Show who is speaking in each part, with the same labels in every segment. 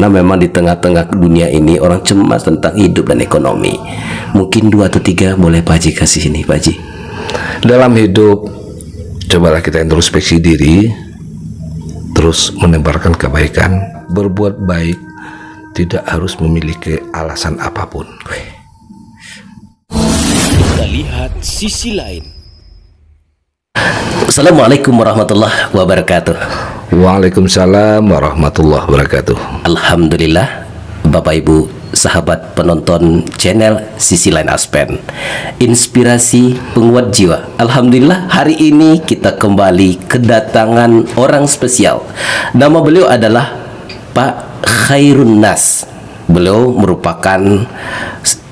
Speaker 1: Karena memang di tengah-tengah dunia ini orang cemas tentang hidup dan ekonomi. Mungkin 2 atau 3 boleh Pak Haji kasih ini, Pak Haji.
Speaker 2: Dalam hidup, cobalah kita introspeksi diri, terus menebarkan kebaikan, berbuat baik, tidak harus memiliki alasan apapun.
Speaker 3: Kita lihat sisi lain.
Speaker 1: Assalamualaikum warahmatullahi wabarakatuh.
Speaker 2: Waalaikumsalam warahmatullahi wabarakatuh.
Speaker 1: Alhamdulillah, Bapak Ibu sahabat penonton channel Sisi Lain Aspen, inspirasi penguat jiwa. Alhamdulillah, hari ini kita kembali kedatangan orang spesial. Nama beliau adalah Pak Khairun Nas. Beliau merupakan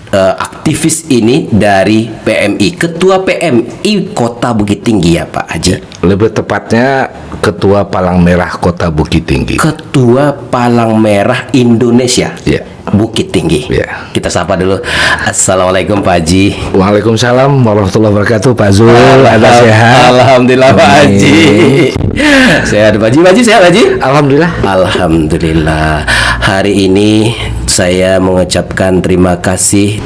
Speaker 1: aktivis ini dari PMI, Ketua PMI Kota Bukit Tinggi ya Pak Haji.
Speaker 2: Lebih tepatnya Ketua Palang Merah Kota Bukit Tinggi.
Speaker 1: Ketua Palang Merah Indonesia.
Speaker 2: Ya.
Speaker 1: Bukit Tinggi.
Speaker 2: Ya.
Speaker 1: Kita sapa dulu. Assalamualaikum Pak Haji.
Speaker 2: Waalaikumsalam warahmatullahi wabarakatuh. Pak Zul, ada sehat?
Speaker 1: Alhamdulillah Pak Haji. Sehat Pak Haji. Pak Haji sehat Pak Haji?
Speaker 2: Alhamdulillah.
Speaker 1: Alhamdulillah. Hari ini saya mengucapkan terima kasih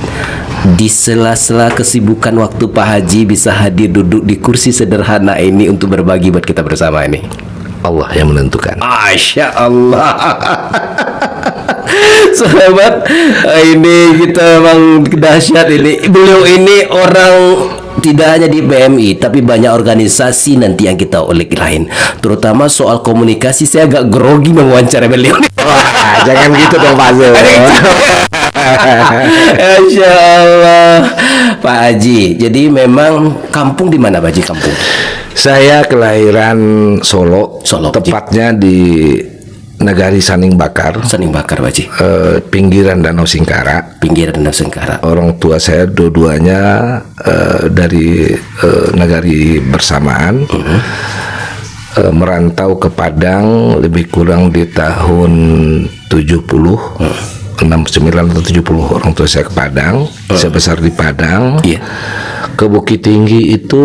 Speaker 1: di sela-sela kesibukan waktu Pak Haji bisa hadir duduk di kursi sederhana ini untuk berbagi buat kita bersama ini.
Speaker 2: Allah yang menentukan.
Speaker 1: Masya Allah. Sahabat, ini kita memang dahsyat ini. Beliau ini orang tidak hanya di PMI, tapi banyak organisasi nanti yang kita ulik lain. Terutama soal komunikasi, saya agak grogi mewawancara beliau.
Speaker 2: Wah, jangan gitu dong Pak Zul.
Speaker 1: Masya Allah, Pak Haji. Jadi memang kampung di mana Pak Haji? Kampung?
Speaker 2: Saya kelahiran Solo, tepatnya di Nagari Saning Bakar.
Speaker 1: Saning Bakar Pak Haji.
Speaker 2: Pinggiran Danau Singkara.
Speaker 1: Pinggiran Danau Singkara.
Speaker 2: Orang tua saya dua-duanya dari Nagari bersamaan. Merantau ke Padang lebih kurang di tahun 70. 69 atau 70 orang tua saya ke Padang. Saya besar di Padang.
Speaker 1: Iya.
Speaker 2: Ke Bukit Tinggi itu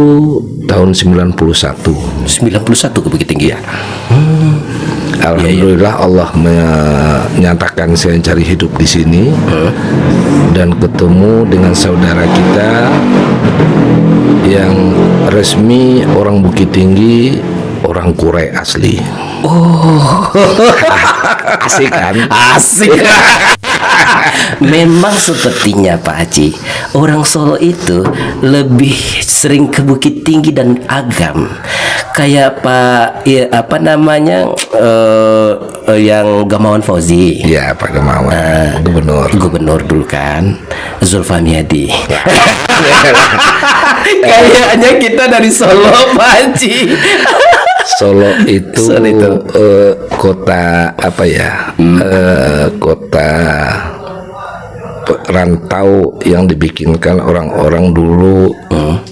Speaker 2: tahun 91.
Speaker 1: 91 ke Bukit Tinggi ya.
Speaker 2: Alhamdulillah Allah menyatakan saya cari hidup di sini dan ketemu dengan saudara kita yang resmi orang Bukit Tinggi, orang Kurai asli.
Speaker 1: Oh,
Speaker 2: asik kan?
Speaker 1: Asik. Memang sepertinya Pak Haji, orang Solo itu lebih sering ke Bukit Tinggi dan Agam. Kayak Pak apa namanya yang Gamawan Fauzi.
Speaker 2: Iya, Pak Gamawan,
Speaker 1: gubernur dulu kan, Zulfami Hadi. Kayaknya kita dari Solo Pak Haji.
Speaker 2: Solo itu kota apa ya? Kota rantau yang dibikinkan orang-orang dulu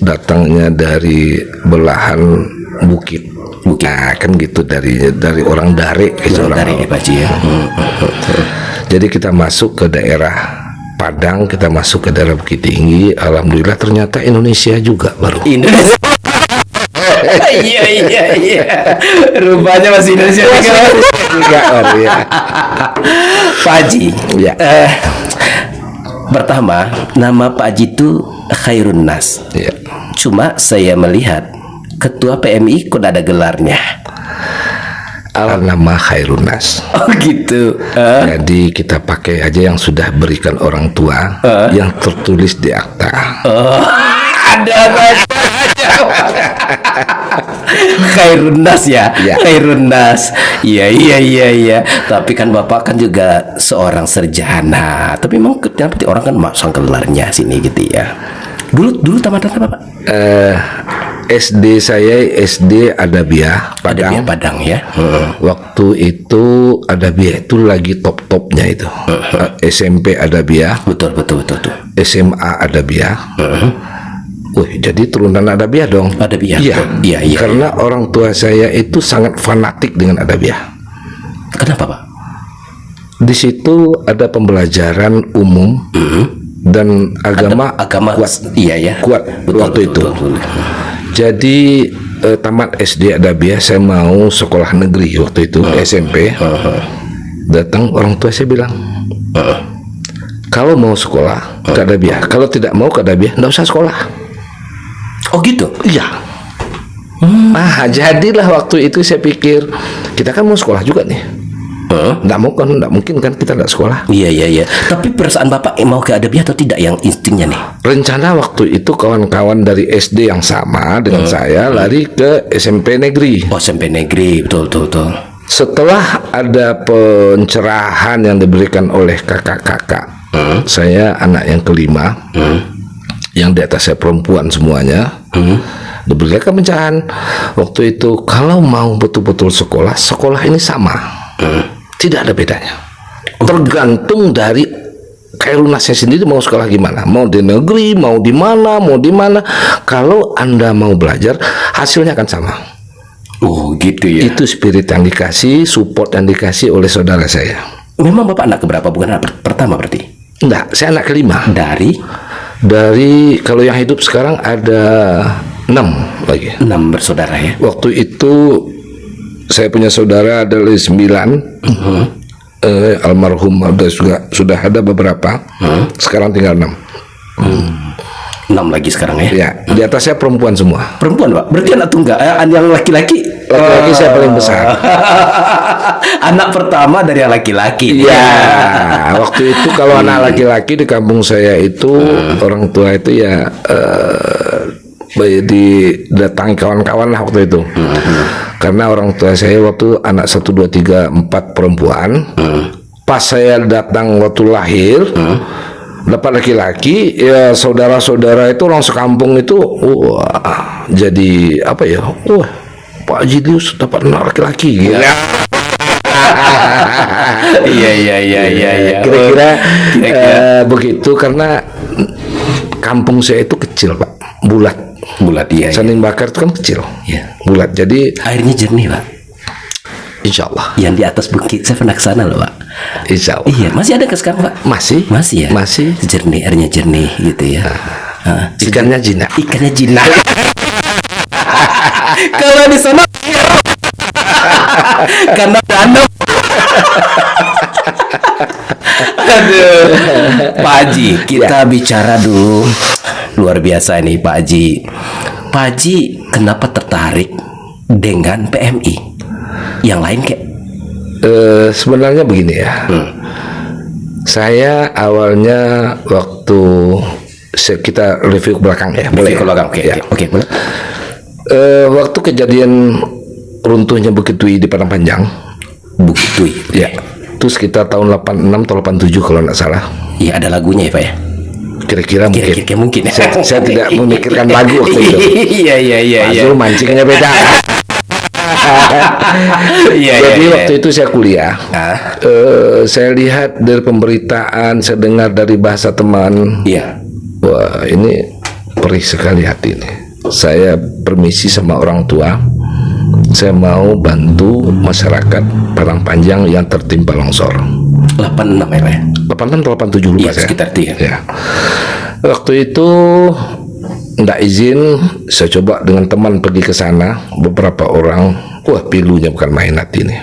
Speaker 2: datangnya dari belahan bukit. Nah, kan gitu dari orang Dare gitu, orang Dare Pak Haji ya. Jadi kita masuk ke daerah Padang, kita masuk ke daerah Bukit Tinggi. Alhamdulillah ternyata Indonesia juga baru.
Speaker 1: Indonesia. Iya. Rupanya masih Indonesia juga. Pak Haji. Ya. Pertama, nama Pak Haji itu Khairun Nas.
Speaker 2: Ya.
Speaker 1: Cuma saya melihat Ketua PMI kok ada gelarnya.
Speaker 2: Nama Khairun Nas.
Speaker 1: Oh gitu.
Speaker 2: Jadi kita pakai aja yang sudah berikan orang tua, yang tertulis di akta.
Speaker 1: Ada baca. Khairun Nas ya. Khairun Nas. Iya. Tapi kan Bapak kan juga seorang sarjana. Tapi memang orang kan masang gelarnya sini gitu ya. Dulu tamat Bapak?
Speaker 2: SD saya SD Adabiah Padang.
Speaker 1: Padang ya.
Speaker 2: Waktu itu Adabiah itu lagi top-topnya itu. SMP Adabiah.
Speaker 1: Betul.
Speaker 2: SMA Adabiah. Jadi turunan Adabiah dong.
Speaker 1: Adabiah. Iya.
Speaker 2: Karena orang tua saya itu sangat fanatik dengan Adabiah.
Speaker 1: Kenapa Pak?
Speaker 2: Di situ ada pembelajaran umum dan agama kuat.
Speaker 1: Iya ya.
Speaker 2: Kuat waktu itu. Betul. Jadi tamat SD Adabiah saya mau sekolah negeri waktu itu SMP. Datang orang tua saya bilang, kalau mau sekolah ke Adabiah, kalau tidak mau ke Adabiah, nggak usah sekolah.
Speaker 1: Oh gitu.
Speaker 2: Iya. Nah, jadilah waktu itu saya pikir kita kan mau sekolah juga nih. Nggak mau kan, nggak mungkin kan kita nggak sekolah.
Speaker 1: Iya. Tapi perasaan Bapak mau ke Adabiah atau tidak yang instingnya nih?
Speaker 2: Rencana waktu itu kawan-kawan dari SD yang sama dengan saya lari ke SMP negeri.
Speaker 1: Oh, SMP negeri, betul.
Speaker 2: Setelah ada pencerahan yang diberikan oleh kakak-kakak, saya anak yang kelima, yang di atas saya perempuan semuanya, diberikan pencerahan waktu itu kalau mau betul-betul sekolah, sekolah ini sama, tidak ada bedanya, tergantung dari Khairunasnya sendiri mau sekolah gimana, mau di negeri, mau di mana. Kalau Anda mau belajar, hasilnya akan sama.
Speaker 1: Oh gitu ya.
Speaker 2: Itu spirit yang dikasih, support yang dikasih oleh saudara saya.
Speaker 1: Memang Bapak anak keberapa? Bukan anak pertama berarti?
Speaker 2: Enggak, saya anak kelima. Dari kalau yang hidup sekarang ada 6 lagi.
Speaker 1: 6 bersaudara ya.
Speaker 2: Waktu itu saya punya saudara ada 9. Almarhum sudah ada beberapa. Sekarang tinggal 6.
Speaker 1: 6 lagi sekarang ya.
Speaker 2: Ya, di atas saya perempuan semua.
Speaker 1: Perempuan, Pak. Berarti anak tunggal. Yang laki-laki.
Speaker 2: Laki-laki saya paling besar.
Speaker 1: Anak pertama dari yang laki-laki.
Speaker 2: Ya, waktu itu kalau anak laki-laki di kampung saya itu orang tua itu ya didatangi kawan-kawan lah waktu itu. Karena orang tua saya waktu anak 1, 2, 3, 4 perempuan. Pas saya datang waktu lahir, dapat laki-laki, ya saudara-saudara itu orang sekampung itu, wah, jadi apa ya? Wah, Pak Jidius dapat anak laki-laki. Gitu.
Speaker 1: Iya.
Speaker 2: Kira-kira begitu karena kampung saya itu kecil, Pak, bulat.
Speaker 1: Iya.
Speaker 2: Saning Bakar itu kan kecil,
Speaker 1: Iya.
Speaker 2: bulat. Jadi
Speaker 1: Airnya jernih, Pak.
Speaker 2: insya Allah.
Speaker 1: Yang di atas bukit saya pernah ke sana loh, Pak.
Speaker 2: Insya Allah.
Speaker 1: Iya, masih ada ke sekarang, Pak?
Speaker 2: Masih
Speaker 1: ya.
Speaker 2: Masih.
Speaker 1: Jernih, airnya jernih gitu ya.
Speaker 2: Ikannya jinak.
Speaker 1: Ikannya jinak. Kalau di sana karena danau. Aduh, Pak Haji, kita bicara dulu. Luar biasa nih Pak Haji. Pak Haji, kenapa tertarik dengan PMI? Yang lain kayak?
Speaker 2: Sebenarnya begini ya. Saya awalnya waktu kita review ke belakang ya, boleh?
Speaker 1: Ke belakang, oke, boleh.
Speaker 2: Waktu kejadian runtuhnya Bukit Dui di Padang Panjang,
Speaker 1: Bukit Dui,
Speaker 2: ya, itu sekitar tahun 86 atau 87 kalau nggak salah.
Speaker 1: Iya, ada lagunya ya Pak ya.
Speaker 2: Kira-kira
Speaker 1: mungkin.
Speaker 2: Saya tidak memikirkan lagu waktu itu.
Speaker 1: Iya.
Speaker 2: Masuk mancingnya beda. Jadi waktu itu saya kuliah. Saya lihat dari pemberitaan, saya dengar dari bahasa teman.
Speaker 1: Iya.
Speaker 2: Wah, ini perih sekali hati ini. Saya permisi sama orang tua. Saya mau bantu masyarakat Padang Panjang yang tertimpa longsor.
Speaker 1: 86 ya Pak ya?
Speaker 2: 86 atau 87 lupa
Speaker 1: Iya,
Speaker 2: saya.
Speaker 1: sekitar itu ya.
Speaker 2: Waktu itu nggak izin, saya coba dengan teman pergi ke sana, beberapa orang, wah pilunya bukan main hati nih.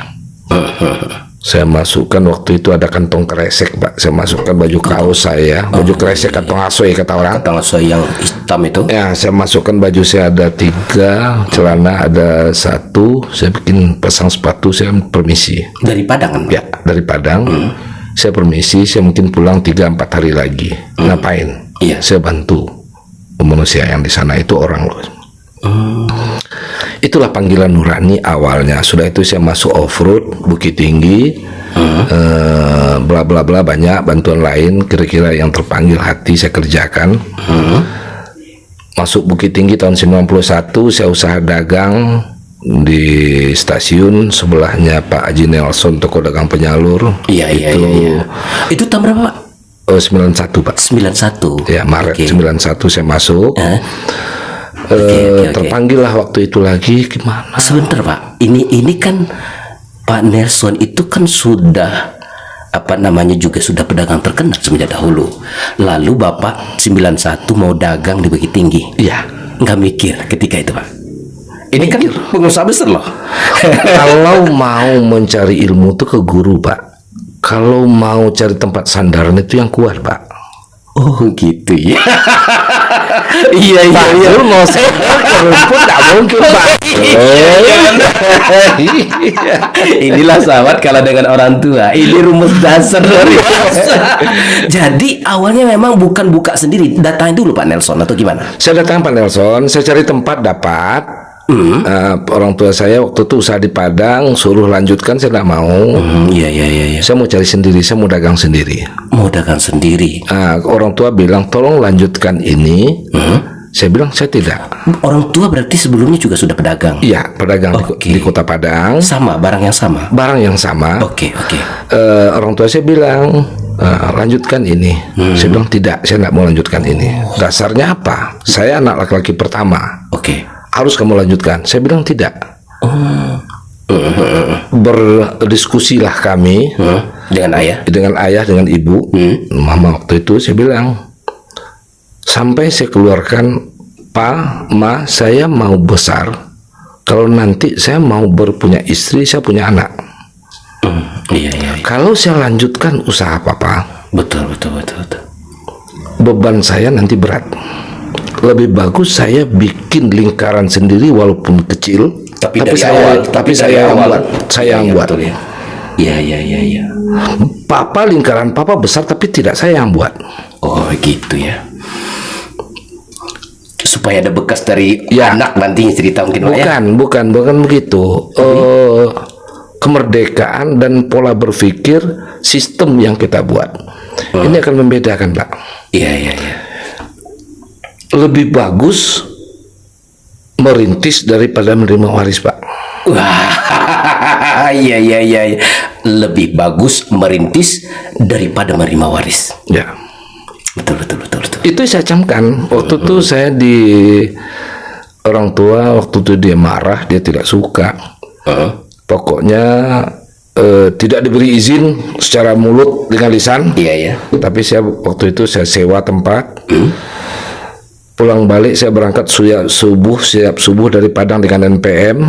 Speaker 2: Saya masukkan waktu itu ada kantong kresek, Pak. Saya masukkan baju kaos saya, baju kresek kantong asoy kata orang.
Speaker 1: Kantong asoy yang hitam itu.
Speaker 2: Ya, saya masukkan baju saya ada 3, celana ada 1, saya bikin pasang sepatu, saya permisi.
Speaker 1: Dari Padang kan?
Speaker 2: Ya, dari Padang. Saya permisi, saya mungkin pulang 3-4 hari lagi. Ngapain?
Speaker 1: Iya.
Speaker 2: Saya bantu manusia yang di sana itu orang loh. Itulah panggilan nurani awalnya. Sudah itu saya masuk off-road Bukit Tinggi, bla bla bla, banyak bantuan lain. Kira-kira yang terpanggil hati saya kerjakan. Masuk Bukit Tinggi tahun 91, saya usaha dagang di stasiun sebelahnya Pak Haji Nelson, toko dagang penyalur.
Speaker 1: Iya. Itu tahun berapa Pak?
Speaker 2: 91 Pak.
Speaker 1: 91.
Speaker 2: Ya, Maret 91 saya masuk. Terpanggil lah waktu itu lagi, gimana?
Speaker 1: Sebentar Pak, ini kan Pak Nelson itu kan sudah juga sudah pedagang terkenal semenjak dahulu. Lalu Bapak 91 mau dagang di Bukit Tinggi.
Speaker 2: Iya.
Speaker 1: Nggak mikir ketika itu Pak? Ini kan pengusaha besar loh.
Speaker 2: Kalau mau mencari ilmu tuh ke guru Pak. kalau mau cari tempat sandaran itu yang kuat, Pak.
Speaker 1: Oh gitu ya. Iya iya iya.
Speaker 2: Lu mau sandar ke rumput nggak mungkin, Pak.
Speaker 1: Inilah sahabat kalau dengan orang tua. Ini rumus dasar dari Jadi awalnya memang bukan buka sendiri, datangin dulu Pak Nelson atau gimana?
Speaker 2: Saya datang Pak Nelson, saya cari tempat dapat. Orang tua saya waktu itu usaha di Padang, suruh lanjutkan, saya nggak mau.
Speaker 1: Iya iya iya. Ya.
Speaker 2: Saya mau cari sendiri, saya mau dagang sendiri.
Speaker 1: Mau dagang sendiri.
Speaker 2: Orang tua bilang tolong lanjutkan ini. Saya bilang saya tidak.
Speaker 1: Orang tua berarti sebelumnya juga sudah pedagang.
Speaker 2: Iya, pedagang di Kota Padang.
Speaker 1: Sama, barang yang sama.
Speaker 2: Barang yang sama.
Speaker 1: Oke.
Speaker 2: Orang tua saya bilang lanjutkan ini. Saya bilang tidak, saya tidak mau lanjutkan ini. Dasarnya apa? Saya anak laki-laki pertama.
Speaker 1: Oke.
Speaker 2: Harus kamu lanjutkan. Saya bilang tidak. Berdiskusilah kami
Speaker 1: dengan ayah,
Speaker 2: dengan ibu, mama waktu itu. Saya bilang sampai saya keluarkan, Pak, Ma, saya mau besar. Kalau nanti saya mau berpunya istri, saya punya anak.
Speaker 1: Iya.
Speaker 2: Kalau saya lanjutkan usaha Papa,
Speaker 1: Betul.
Speaker 2: beban saya nanti berat. Lebih bagus saya bikin lingkaran sendiri walaupun kecil, tapi saya yang buat.
Speaker 1: Iya.
Speaker 2: Papa, lingkaran Papa besar tapi tidak saya yang buat.
Speaker 1: Oh gitu ya. Supaya ada bekas dari anak nantinya cerita mungkin Pak, ya?
Speaker 2: Bukan begitu. Kemerdekaan dan pola berpikir sistem yang kita buat ini akan membedakan, Pak.
Speaker 1: Iya.
Speaker 2: Lebih bagus merintis daripada menerima waris, Pak.
Speaker 1: Wah, iya. Lebih bagus merintis daripada menerima waris.
Speaker 2: Ya.
Speaker 1: Betul.
Speaker 2: Itu saya camkan. Waktu itu saya di orang tua, waktu itu dia marah, dia tidak suka. Pokoknya tidak diberi izin secara mulut dengan lisan.
Speaker 1: Iya.
Speaker 2: Tapi saya waktu itu saya sewa tempat. Pulang balik saya berangkat siap subuh dari Padang dengan NPM.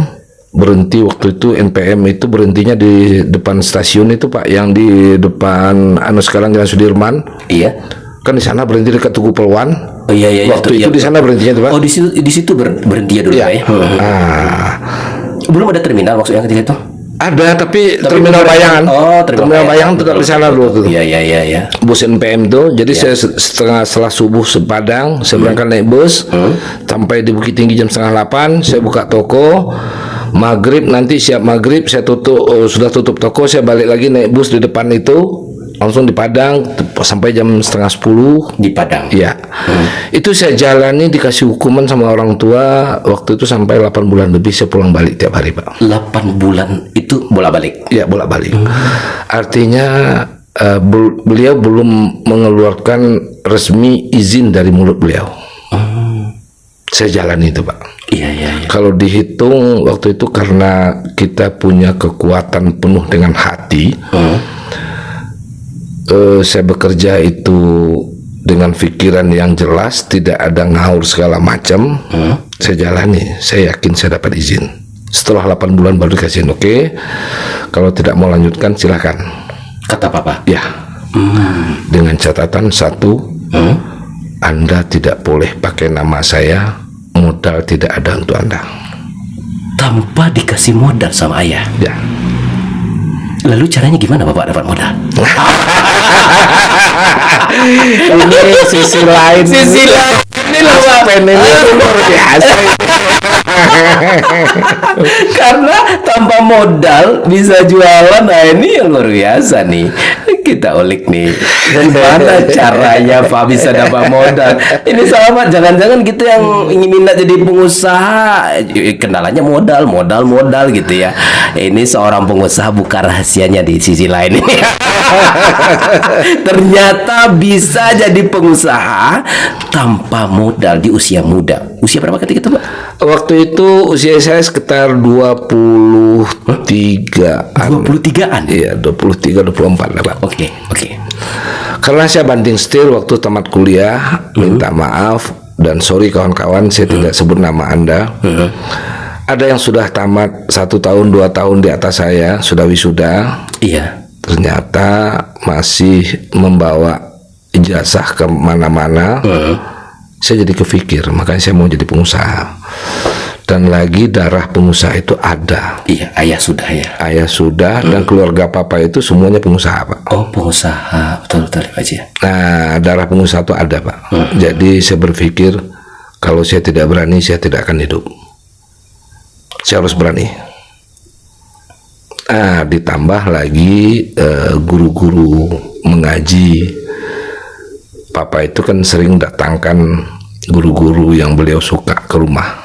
Speaker 2: Berhenti waktu itu NPM itu berhentinya di depan stasiun itu, Pak, yang di depan sekarang Jalan Sudirman.
Speaker 1: Iya.
Speaker 2: Kan di sana berhenti dekat Tugu Pelwan.
Speaker 1: Oh iya.
Speaker 2: Waktu itu di sana berhentinya tuh, Pak.
Speaker 1: Oh di situ berhenti dulu ya. Belum ada terminal maksudnya ketika itu?
Speaker 2: Ada, tapi terminal bayangan.
Speaker 1: Oh, terminal
Speaker 2: bayangan tetap di sana dulu tuh.
Speaker 1: Iya.
Speaker 2: Bus NPM tuh. Jadi saya setelah subuh sepadang, saya berangkat naik bus sampai di Bukit Tinggi jam 7:30. Saya buka toko. Maghrib nanti siap maghrib saya tutup, sudah tutup toko, saya balik lagi naik bus di depan itu. Langsung di Padang sampai jam 9:30
Speaker 1: di Padang.
Speaker 2: Iya. Itu saya jalani, dikasih hukuman sama orang tua waktu itu sampai 8 bulan lebih. Saya pulang balik tiap hari, Pak.
Speaker 1: 8 bulan itu bolak-balik.
Speaker 2: Iya, bolak-balik. Artinya beliau belum mengeluarkan resmi izin dari mulut beliau. Saya jalani itu, Pak.
Speaker 1: Iya.
Speaker 2: Kalau dihitung waktu itu karena kita punya kekuatan penuh dengan hati. Saya bekerja itu dengan pikiran yang jelas, tidak ada ngaur segala macam. Saya jalani, saya yakin saya dapat izin. Setelah 8 bulan baru dikasih oke. Kalau tidak mau lanjutkan silakan.
Speaker 1: Kata Papa.
Speaker 2: Ya. Dengan catatan satu, Anda tidak boleh pakai nama saya, modal tidak ada untuk Anda.
Speaker 1: Tanpa dikasih modal sama ayah.
Speaker 2: Ya.
Speaker 1: Lalu caranya gimana Bapak dapat modal?
Speaker 2: Ini sisi lain. Ini luar biasa.
Speaker 1: Karena tanpa modal bisa jualan. Nah ini yang luar biasa nih. Kita ulik nih, gimana caranya Pak bisa dapat modal. Ini sahabat, jangan-jangan gitu yang ingin minat jadi pengusaha, kendalanya modal gitu ya. Ini seorang pengusaha buka rahasianya di sisi lain ini. Ternyata bisa jadi pengusaha tanpa modal di usia muda. Usia berapa ketika itu, Pak?
Speaker 2: Waktu itu usia saya sekitar 23-an.
Speaker 1: 23-an?
Speaker 2: Iya, 23-24 lah, Pak.
Speaker 1: Oke.
Speaker 2: Karena saya banting setir waktu tamat kuliah, minta maaf dan sorry kawan-kawan, saya tidak sebut nama Anda. Ada yang sudah tamat 1 tahun 2 tahun di atas saya, sudah wisuda.
Speaker 1: Iya.
Speaker 2: ternyata masih membawa ijazah ke mana-mana. Saya jadi kepikir, makanya saya mau jadi pengusaha. Dan lagi darah pengusaha itu ada.
Speaker 1: Iya, ayah sudah ya.
Speaker 2: Ayah sudah dan keluarga papa itu semuanya pengusaha, Pak.
Speaker 1: Oh, pengusaha, betul-betul Pak Haji.
Speaker 2: Nah, darah pengusaha itu ada, Pak. Jadi saya berpikir kalau saya tidak berani, saya tidak akan hidup. Saya harus berani. Nah, ditambah lagi guru-guru mengaji. Papa itu kan sering datangkan guru-guru yang beliau suka ke rumah.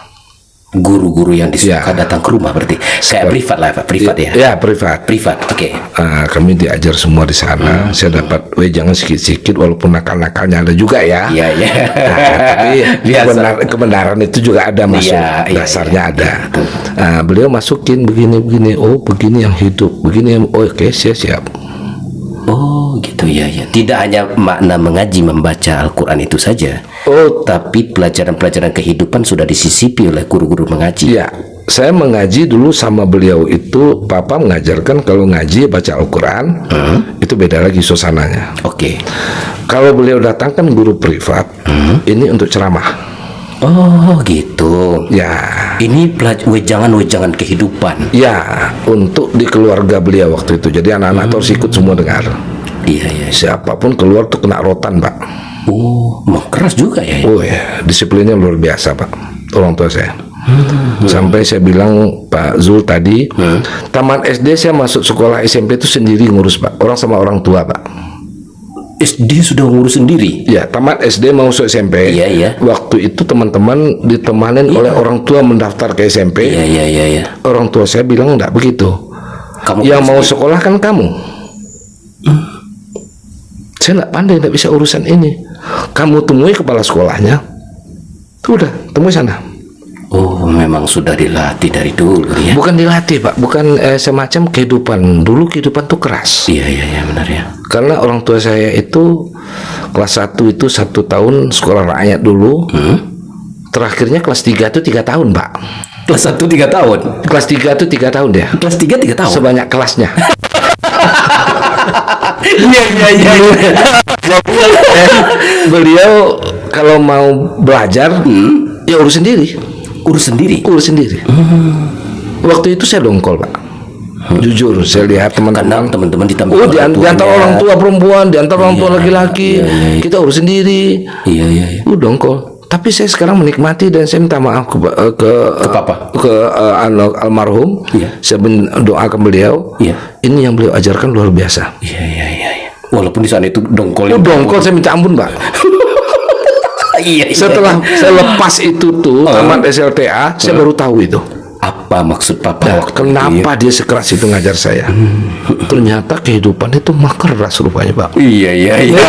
Speaker 1: Guru-guru yang disuka datang ke rumah berarti kayak privat lah Pak, privat ya?
Speaker 2: Ya, privat.
Speaker 1: Privat, oke.
Speaker 2: Kami diajar semua di sana. Saya dapat, jangan sikit-sikit walaupun nakal-nakalnya ada juga ya.
Speaker 1: Iya, iya.
Speaker 2: Tapi kebenaran itu juga ada masuk, dasarnya ada. Beliau masukin begini-begini, oh begini yang hidup, begini yang, oh oke, saya siap.
Speaker 1: Oh gitu ya, ya. Tidak hanya makna mengaji membaca Al-Quran itu saja.
Speaker 2: Oh,
Speaker 1: tapi pelajaran-pelajaran kehidupan sudah disisipi oleh guru-guru mengaji.
Speaker 2: Iya, saya mengaji dulu sama beliau itu, Papa mengajarkan kalau ngaji baca Al-Quran itu beda lagi suasananya.
Speaker 1: Oke.
Speaker 2: Kalau beliau datangkan guru privat, ini untuk ceramah.
Speaker 1: Oh gitu.
Speaker 2: Ya.
Speaker 1: Ini wejangan-wejangan kehidupan.
Speaker 2: Ya, untuk di keluarga beliau waktu itu. Jadi anak-anak harus ikut semua dengar.
Speaker 1: Iya, iya.
Speaker 2: Siapapun keluar tuh kena rotan, Pak.
Speaker 1: Oh, emang keras juga ya.
Speaker 2: Oh ya, disiplinnya luar biasa, Pak. Orang tua saya. Sampai saya bilang Pak Zul tadi, taman SD saya masuk sekolah SMP itu sendiri ngurus, Pak. Orang sama orang tua, Pak.
Speaker 1: SD sudah ngurus sendiri.
Speaker 2: Ya, tamat SD mau masuk SMP.
Speaker 1: Iya, iya.
Speaker 2: Waktu itu teman-teman ditemanin oleh orang tua mendaftar ke SMP.
Speaker 1: Iya, iya, iya, iya.
Speaker 2: Orang tua saya bilang enggak begitu.
Speaker 1: Kamu
Speaker 2: yang mau sekolah kan kamu. Saya enggak pandai, enggak bisa urusan ini. Kamu temui kepala sekolahnya. Udah, temui sana.
Speaker 1: Oh, memang sudah dilatih dari dulu ya.
Speaker 2: Bukan dilatih, Pak. Bukan semacam kehidupan. Dulu kehidupan tuh keras.
Speaker 1: Iya, iya, iya, benar ya.
Speaker 2: Karena orang tua saya itu kelas 1 itu 1 tahun sekolah rakyat dulu. Terakhirnya kelas 3 itu 3 tahun, Pak.
Speaker 1: Kelas 1 3 tahun.
Speaker 2: Kelas 3 itu 3 tahun dia.
Speaker 1: Kelas 3 3 tahun.
Speaker 2: Sebanyak kelasnya.
Speaker 1: Iya, iya, iya.
Speaker 2: Beliau kalau mau belajar ya urus sendiri.
Speaker 1: Urus sendiri.
Speaker 2: Urus sendiri. Waktu itu saya dongkol, Pak. Jujur, saya lihat teman-teman
Speaker 1: ditambah
Speaker 2: diantar orang tua perempuan, diantar orang tua laki-laki, kita urus sendiri.
Speaker 1: Iya, iya, iya.
Speaker 2: Dongkol. Tapi saya sekarang menikmati dan saya minta maaf ke
Speaker 1: Papa,
Speaker 2: ke almarhum.
Speaker 1: Iya.
Speaker 2: Saya mendoakan beliau.
Speaker 1: Iya.
Speaker 2: Ini yang beliau ajarkan luar biasa.
Speaker 1: Iya, iya, iya, iya. Walaupun di sana itu dongkol.
Speaker 2: Dongkol saya minta ampun, Pak.
Speaker 1: Iya, iya.
Speaker 2: Setelah saya lepas itu tuh tamat SLTA, saya baru tahu itu.
Speaker 1: Apa maksud Papa?
Speaker 2: Kenapa dia sekeras itu ngajar saya? Ternyata kehidupan itu keras rupanya, Pak.
Speaker 1: Iya, iya, iya.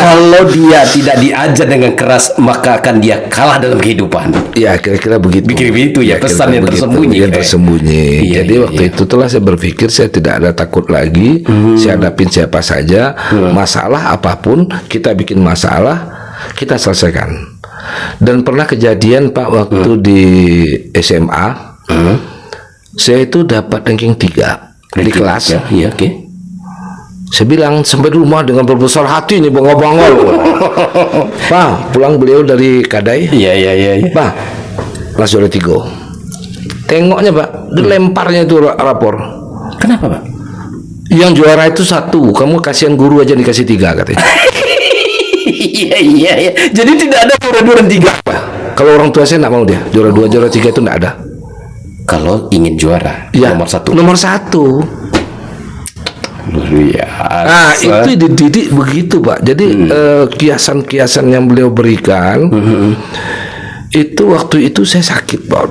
Speaker 1: Kalau dia tidak diajar dengan keras, maka akan dia kalah dalam kehidupan.
Speaker 2: Ya, kira-kira begitu.
Speaker 1: Begitu ya, pesan yang tersembunyi.
Speaker 2: Yang tersembunyi.
Speaker 1: Iya,
Speaker 2: jadi
Speaker 1: iya,
Speaker 2: waktu
Speaker 1: iya.
Speaker 2: itu telah saya berpikir saya tidak ada takut lagi. Saya hadapin siapa saja, masalah apapun kita bikin masalah, kita selesaikan. Dan pernah kejadian, Pak, waktu di SMA, saya itu dapat ranking 3 di kelas.
Speaker 1: Ya, iya, oke.
Speaker 2: Saya bilang sampai di rumah dengan berbesar hati nih, bangga-bangga. Pak, pulang beliau dari Kadai.
Speaker 1: Iya, iya, iya, iya.
Speaker 2: Pak, langsung ada 3. Tengoknya, Pak, dilemparnya itu rapor.
Speaker 1: Kenapa, Pak?
Speaker 2: Yang juara itu 1, kamu kasihan guru aja dikasih 3 katanya.
Speaker 1: Iya, iya, iya. Jadi tidak ada juara 2 dan 3.
Speaker 2: Kalau orang tua saya nggak mau dia juara 2, juara 3 itu nggak ada.
Speaker 1: Kalau ingin juara,
Speaker 2: Ya,
Speaker 1: nomor 1.
Speaker 2: Nomor 1.
Speaker 1: Luar biasa.
Speaker 2: Nah, itu dididik begitu, Pak. Jadi kiasan-kiasan yang beliau berikan itu waktu itu saya sakit, Pak.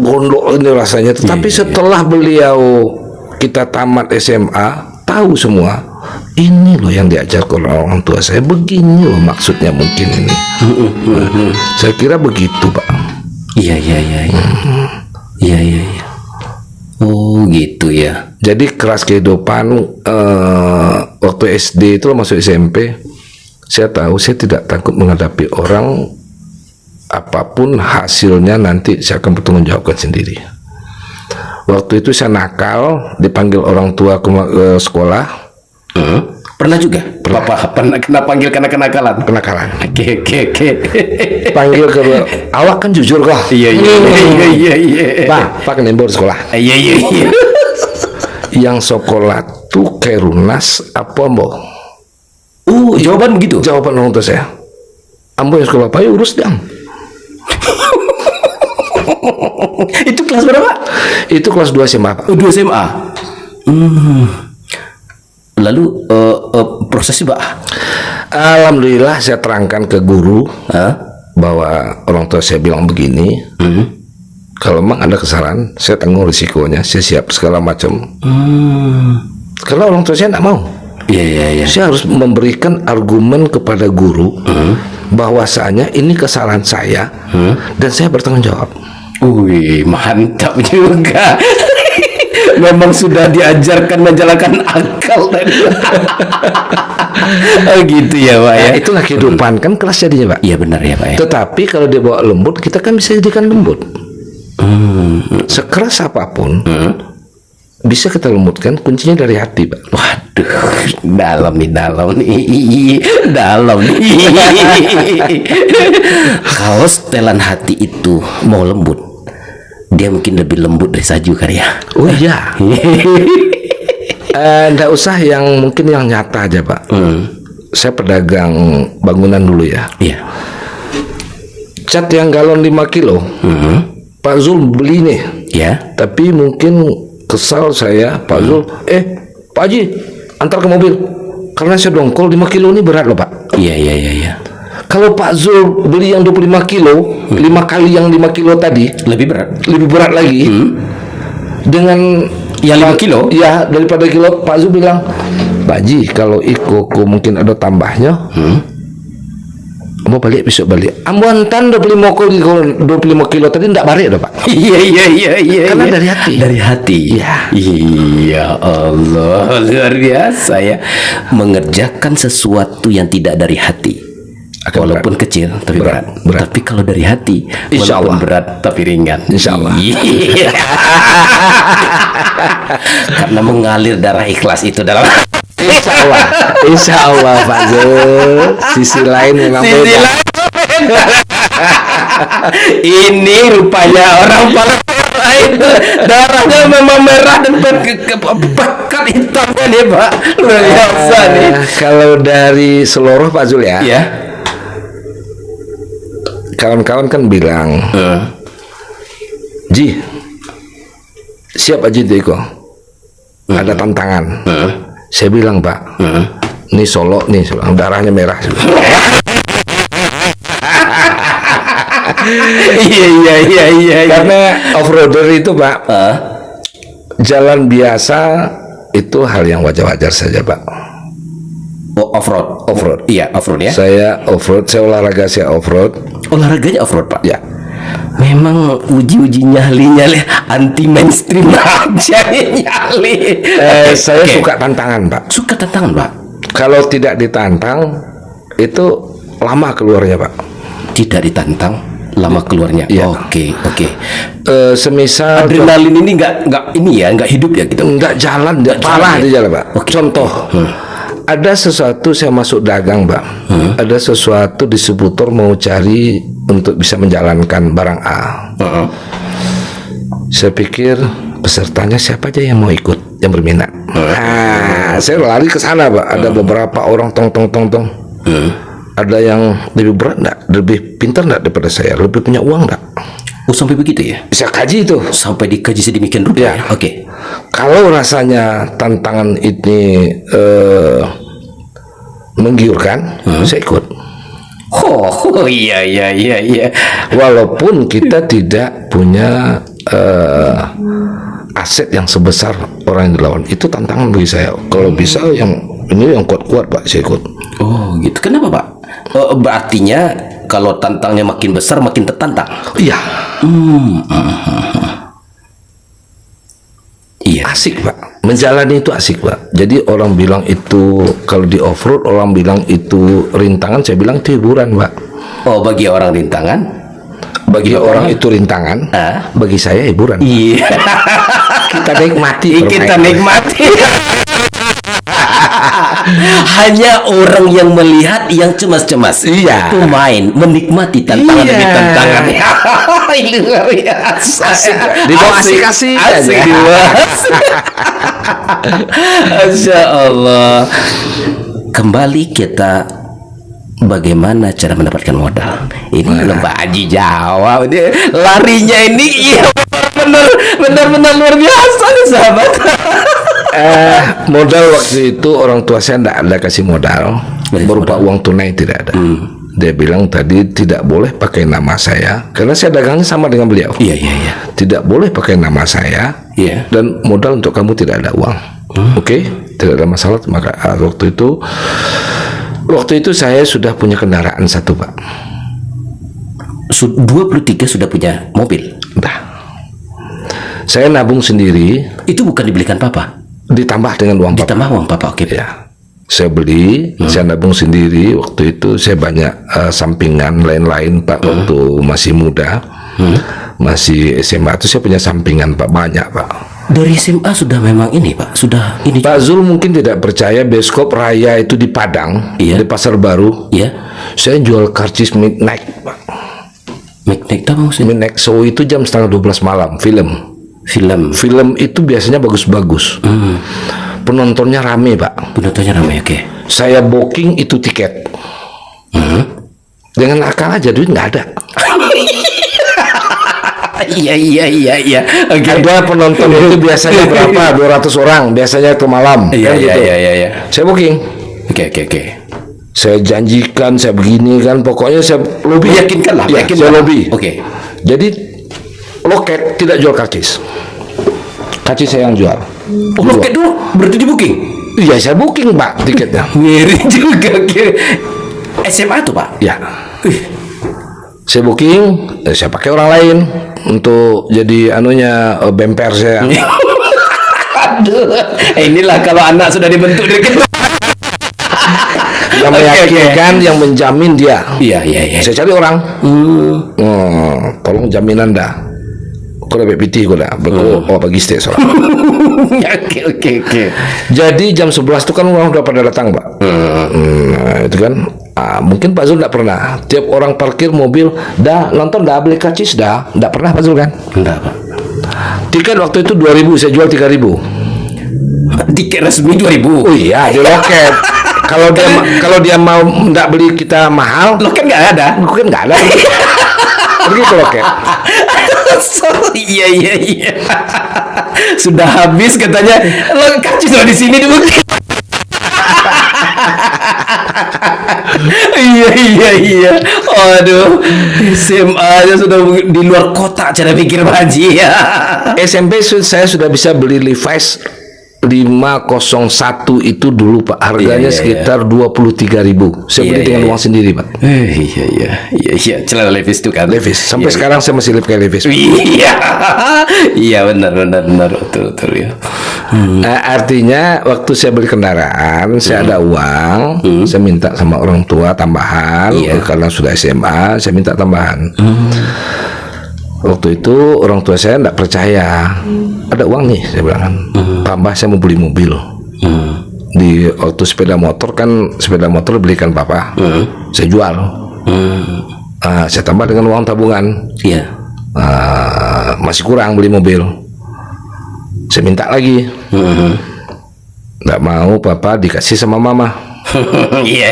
Speaker 2: Gondok ini rasanya. Tetapi setelah beliau kita tamat SMA, tahu semua. Ini loh yang diajarkan orang tua saya. Begini loh maksudnya mungkin ini. Saya kira begitu, Pak.
Speaker 1: Iya, iya, iya, iya. Iya, iya, iya. Oh, gitu ya.
Speaker 2: Jadi keras kehidupan waktu SD itu masuk SMP, saya tahu saya tidak takut menghadapi orang, apapun hasilnya nanti saya akan bertanggung jawabkan sendiri. Waktu itu saya nakal, dipanggil orang tua ke sekolah.
Speaker 1: Pernah juga? Bapak pernah kena panggil karena kenakalan?
Speaker 2: Kenakalan.
Speaker 1: Oke.
Speaker 2: Panggil ke awak kan jujur kok.
Speaker 1: Iya.
Speaker 2: Pak nembor sekolah.
Speaker 1: Iya.
Speaker 2: Yang sekolah tuh Kerunas apa Ambo?
Speaker 1: Jawaban begitu?
Speaker 2: Jawaban orang tua saya. Ambo yang sekolah Pak, urus diam.
Speaker 1: Itu kelas berapa?
Speaker 2: Itu kelas 2 SMA Pak.
Speaker 1: 2 SMA. Lalu prosesnya Pak?
Speaker 2: Alhamdulillah saya terangkan ke guru bahwa orang tua saya bilang begini. Kalau memang ada kesalahan, saya tanggung risikonya, saya siap segala macam. Karena orang tua saya tidak mau.
Speaker 1: Iya.
Speaker 2: Saya harus memberikan argumen kepada guru bahwasanya ini kesalahan saya dan saya bertanggung jawab.
Speaker 1: Wih, mantap juga. Memang sudah diajarkan menjalankan akal tadi. Oh gitu ya Pak ya.
Speaker 2: Itulah kehidupan kan kelas jadinya Pak.
Speaker 1: Iya benar ya Pak ya.
Speaker 2: Tetapi kalau dia bawa lembut, kita kan bisa jadikan lembut. Sekeras apapun bisa kita lembutkan, kuncinya dari hati Pak.
Speaker 1: Waduh, dalam nih. Kalau setelan hati itu mau lembut, dia mungkin lebih lembut dari salju kali ya.
Speaker 2: Oh iya. Nggak usah yang mungkin yang nyata aja Pak. Saya pedagang bangunan dulu ya.
Speaker 1: Iya.
Speaker 2: Cat yang galon 5 kilo. Pak Zul beli nih.
Speaker 1: Ya.
Speaker 2: Tapi mungkin kesal saya, Pak Zul, Pak Haji, antar ke mobil. Karena saya dongkol 5 kilo ini berat loh Pak.
Speaker 1: Iya.
Speaker 2: Kalau Pak Zul beli yang 25 kilo, 5 kali yang 5 kilo tadi, lebih berat lagi. Dengan
Speaker 1: yang 5 kilo?
Speaker 2: Ya, daripada kilo, Pak Zul bilang, Pak Haji, kalau ikoko mungkin ada tambahnya, Ambo balik besok balik. Ambo antan 25 kilo tadi ndak balik dah Pak.
Speaker 1: Iya.
Speaker 2: Karena dari hati.
Speaker 1: Dari hati. Iya Allah, luar biasa ya. Mengerjakan sesuatu yang tidak dari hati. Walaupun berat. Kecil tapi berat. Tapi kalau dari hati,
Speaker 2: Insya
Speaker 1: walaupun
Speaker 2: Allah.
Speaker 1: berat tapi ringan.
Speaker 2: Insya Allah.
Speaker 1: Karena mengalir darah ikhlas itu dalam
Speaker 2: Insya Allah Pak Zul. Sisi lain memang beda.
Speaker 1: Ini rupanya orang lain, darahnya memang merah dan pekat hitamnya nih Pak, luar biasa nih.
Speaker 2: Kalau dari seluruh Pak Zul ya, kawan-kawan kan bilang, Ji, siap aja Deko, ada tantangan. Saya bilang Pak, ini Solo nih, darahnya merah.
Speaker 1: Iya.
Speaker 2: Karena off-roader itu Pak, jalan biasa itu hal yang wajar-wajar saja Pak.
Speaker 1: Off-road. Iya, off-road ya.
Speaker 2: Saya off-road, saya olahraga, saya off-road.
Speaker 1: Olahraganya off-road Pak.
Speaker 2: Ya.
Speaker 1: Memang uji nyalinya anti mainstream aja nyali.
Speaker 2: Saya suka tantangan Pak.
Speaker 1: Suka tantangan Pak.
Speaker 2: Kalau tidak ditantang itu lama keluarnya Pak.
Speaker 1: Tidak ditantang lama keluarnya.
Speaker 2: Iya.
Speaker 1: Oke.
Speaker 2: Semisal
Speaker 1: Adrenalin ini nggak hidup ya gitu.
Speaker 2: nggak jalan, nggak parah di jalan Pak.
Speaker 1: Oke.
Speaker 2: Contoh, ada sesuatu saya masuk dagang Pak. Ada sesuatu distributor mau cari untuk bisa menjalankan barang A. Saya pikir pesertanya siapa aja yang mau ikut, yang berminat. Saya lari ke sana Pak. Ada beberapa orang tong. Ada yang lebih berat enggak, lebih pintar enggak daripada saya, lebih punya uang enggak?
Speaker 1: Oh sampai begitu ya?
Speaker 2: Bisa kaji itu.
Speaker 1: Sampai dikaji sedemikian rupa ya? Oke.
Speaker 2: Kalau rasanya tantangan ini menggiurkan, saya ikut.
Speaker 1: Oh iya.
Speaker 2: Walaupun kita tidak punya aset yang sebesar orang yang dilawan, itu tantangan bagi saya. Kalau bisa yang ini yang kuat-kuat Pak, saya ikut.
Speaker 1: Oh gitu. Kenapa Pak? Berartinya kalau tantangnya makin besar makin tertantang.
Speaker 2: Iya.
Speaker 1: Iya.
Speaker 2: Asik Pak. Menjalani itu asik Pak. Jadi orang bilang itu kalau di off-road, orang bilang itu rintangan, saya bilang itu hiburan Pak.
Speaker 1: Oh bagi orang rintangan.
Speaker 2: Bagi orang itu rintangan, bagi saya hiburan.
Speaker 1: Iya.
Speaker 2: Kita nikmati.
Speaker 1: Kita nikmati. Hanya orang yang melihat yang cemas-cemas.
Speaker 2: Iya.
Speaker 1: Pemain menikmati tantangan
Speaker 2: Iya.
Speaker 1: demi tantangan. Ini luar biasa.
Speaker 2: Dibawa asik-asik
Speaker 1: Asik
Speaker 2: aja.
Speaker 1: dibawa. Masya Allah. Kembali kita bagaimana cara mendapatkan modal. Ini belum Pak Haji jawab. Ini larinya ini iya benar-benar luar biasa nih sahabat.
Speaker 2: Modal waktu itu orang tua saya tidak ada kasih modal berupa uang tunai, tidak ada. Dia bilang tadi tidak boleh pakai nama saya karena saya dagangnya sama dengan beliau.
Speaker 1: Iya.
Speaker 2: Tidak boleh pakai nama saya.
Speaker 1: Iya.
Speaker 2: Dan modal untuk kamu tidak ada uang. Oke, tidak ada masalah. Maka waktu itu saya sudah punya kendaraan satu, Pak.
Speaker 1: 23 sudah punya mobil.
Speaker 2: Udah. Saya nabung sendiri,
Speaker 1: Itu bukan dibelikan papa.
Speaker 2: ditambah dengan uang papa.
Speaker 1: Ditambah uang papa. Oke.
Speaker 2: Ya, saya beli, saya nabung sendiri. Waktu itu saya banyak sampingan lain-lain, Pak. Waktu masih muda, masih SMA itu saya punya sampingan, Pak, banyak, Pak.
Speaker 1: Dari SMA sudah memang ini Pak. Sudah ini.
Speaker 2: Pak Zul mungkin tidak percaya, bioskop Raya itu di Padang,
Speaker 1: Iya.
Speaker 2: di Pasar Baru.
Speaker 1: Ya.
Speaker 2: Saya jual karcis midnight, Pak.
Speaker 1: Midnight apa maksudnya?
Speaker 2: Midnight show itu jam setengah 12 malam, film. Film itu biasanya bagus-bagus. Penontonnya rame, Pak.
Speaker 1: Penontonnya ramai. Oke.
Speaker 2: Saya booking itu tiket. Dengan akal aja, duit nggak ada.
Speaker 1: Iya. Oke.
Speaker 2: Ada penonton itu biasanya berapa? 200 orang biasanya ke malam.
Speaker 1: Iya.
Speaker 2: Kan gitu.
Speaker 1: Iya.
Speaker 2: Saya booking.
Speaker 1: Oke.
Speaker 2: Saya janjikan, saya begini kan. Pokoknya saya lobby.
Speaker 1: Yakinkan lah.
Speaker 2: Ya,
Speaker 1: Yakinkan
Speaker 2: saya
Speaker 1: lah.
Speaker 2: lobby.
Speaker 1: Oke.
Speaker 2: Jadi loket tidak jual karcis. Karcis saya yang jual.
Speaker 1: Oh, loket dulu. Berarti di booking.
Speaker 2: Iya, saya booking, Pak, tiketnya.
Speaker 1: Ngiri juga. Oke. SMA tuh Pak.
Speaker 2: Ya. Saya booking, saya pakai orang lain untuk jadi bemper saya.
Speaker 1: Aduh. Inilah kalau anak sudah dibentuk dari kecil.
Speaker 2: Yang meyakinkan, yang menjamin dia.
Speaker 1: Iya.
Speaker 2: Saya cari orang. Tolong jaminan dah. Kau dah PT kau dah. Bagi stay soal.
Speaker 1: Oke.
Speaker 2: Jadi jam 11 itu kan orang udah pada datang, Pak. Itu kan. Mungkin Pak Zul tidak pernah. Tiap orang parkir mobil, dah nonton, dah beli karcis, dah. Tidak pernah Pak Zul kan?
Speaker 1: Enggak Pak.
Speaker 2: Tiket waktu itu 2.000, saya jual 3.000.
Speaker 1: Tiket resmi 2000.
Speaker 2: Oh iya, di loket. Kalau dia mau tidak beli kita mahal,
Speaker 1: Loket nggak ada.
Speaker 2: mungkin nggak ada. Pergi ke loket.
Speaker 1: Iya. Sudah habis katanya. Lo karcis sudah di sini dulu. Iya. Aduh, SMA aja sudah di luar kota cara pikir Pak Haji ya.
Speaker 2: SMP saya sudah bisa beli Levi's 501 itu dulu, Pak. Harganya
Speaker 1: Iya.
Speaker 2: sekitar 23.000. Saya beli dengan uang sendiri, Pak.
Speaker 1: Iya. Celana Levi's itu kan.
Speaker 2: Levi's. Sampai sekarang saya masih pakai Levi's.
Speaker 1: Iya benar betul ya.
Speaker 2: Artinya waktu saya beli kendaraan, saya ada uang, saya minta sama orang tua tambahan. Karena sudah SMA, saya minta tambahan. Waktu itu orang tua saya tidak percaya. Ada uang nih, saya bilang kan. Tambah, saya mau beli mobil. Di waktu sepeda motor belikan papa. Saya jual. Saya tambah dengan uang tabungan.
Speaker 1: Iya.
Speaker 2: Masih kurang beli mobil. Saya minta lagi. Nggak mau, papa dikasih sama mama.
Speaker 1: Iya.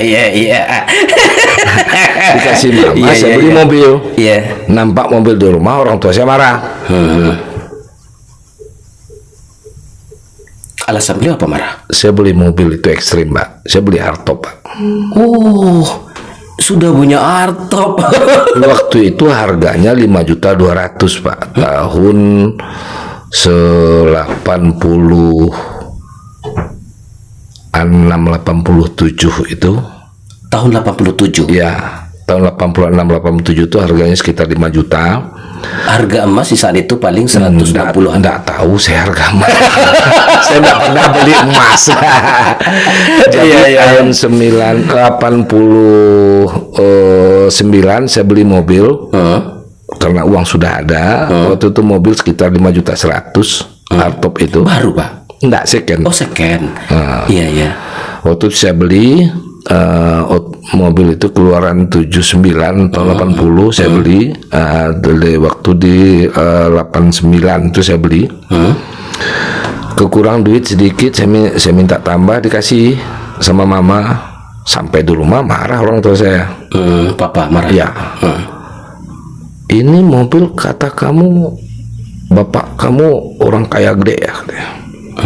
Speaker 2: Dikasih mama, saya beli mobil.
Speaker 1: Iya.
Speaker 2: Nampak mobil di rumah, orang tua saya marah.
Speaker 1: Alasan beliau apa marah?
Speaker 2: Saya beli mobil itu ekstrim, Pak. Saya beli hardtop, Pak.
Speaker 1: Oh, sudah punya hardtop.
Speaker 2: Waktu itu harganya 5.200.000, Pak. Tahun 86-87 itu.
Speaker 1: Tahun 87.
Speaker 2: Ya, tahun 86-87 itu harganya sekitar 5 juta.
Speaker 1: Harga emas di saat itu paling 160-an.
Speaker 2: Enggak tahu saya harga emas. Saya enggak pernah beli emas. Jadi tahun 89 saya beli mobil. Karena uang sudah ada. Waktu itu mobil sekitar 5.100.000. hardtop itu.
Speaker 1: Baru Pak?
Speaker 2: Enggak, second.
Speaker 1: Oh second. Iya iya.
Speaker 2: Waktu saya beli mobil itu keluaran 79 tahun 80 saya beli, waktu di 89 itu saya beli. Kekurang duit sedikit, saya minta tambah, dikasih sama mama. Sampai di rumah marah orang tua saya.
Speaker 1: Papa marah.
Speaker 2: Ya. Ini mobil kata kamu, bapak kamu orang kaya gede ya, katanya.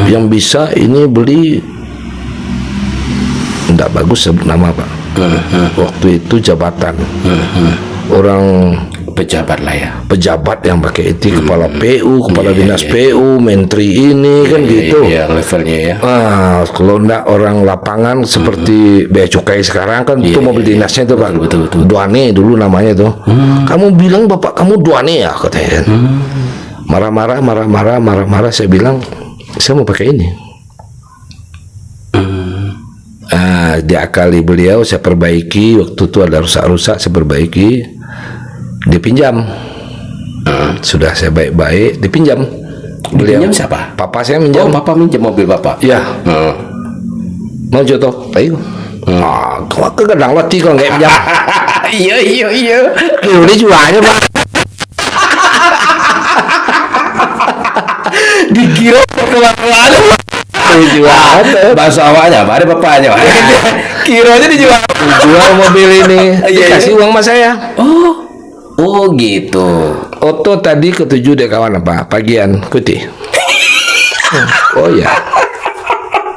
Speaker 2: Yang bisa ini beli. Enggak bagus sebut nama Pak. Waktu itu jabatan. Orang
Speaker 1: Pejabat lah ya.
Speaker 2: pejabat yang pakai itu, kepala PU, kepala dinas PU, menteri ini kan gitu.
Speaker 1: Iya levelnya ya.
Speaker 2: Kalau enggak orang lapangan seperti bea cukai sekarang kan itu mobil dinasnya itu Pak.
Speaker 1: Betul.
Speaker 2: Duane dulu namanya itu. Kamu bilang bapak kamu Duane ya katanya. Marah-marah saya bilang saya mau pakai ini. Diakali beliau, saya perbaiki. Waktu itu ada rusak-rusak, saya perbaiki. Dipinjam. Sudah saya baik-baik, dipinjam.
Speaker 1: Dipinjam siapa?
Speaker 2: Papa saya minjam.
Speaker 1: Oh, Papa minjam mobil Bapak.
Speaker 2: Ya. Mau jodoh? Ayo. Kau ke gedang loti kau nggak pinjam?
Speaker 1: Iya.
Speaker 2: Ini jualnya Pak.
Speaker 1: Dikira kemana-mana.
Speaker 2: Dijual.
Speaker 1: Bahasa awalnya, ada bapaknya. Kiranya dijual.
Speaker 2: Jual mobil ini. Dikasih uang sama saya.
Speaker 1: Oh gitu.
Speaker 2: Oto tadi ketujuh deh kawan apa? Pagian kuti. Oh ya.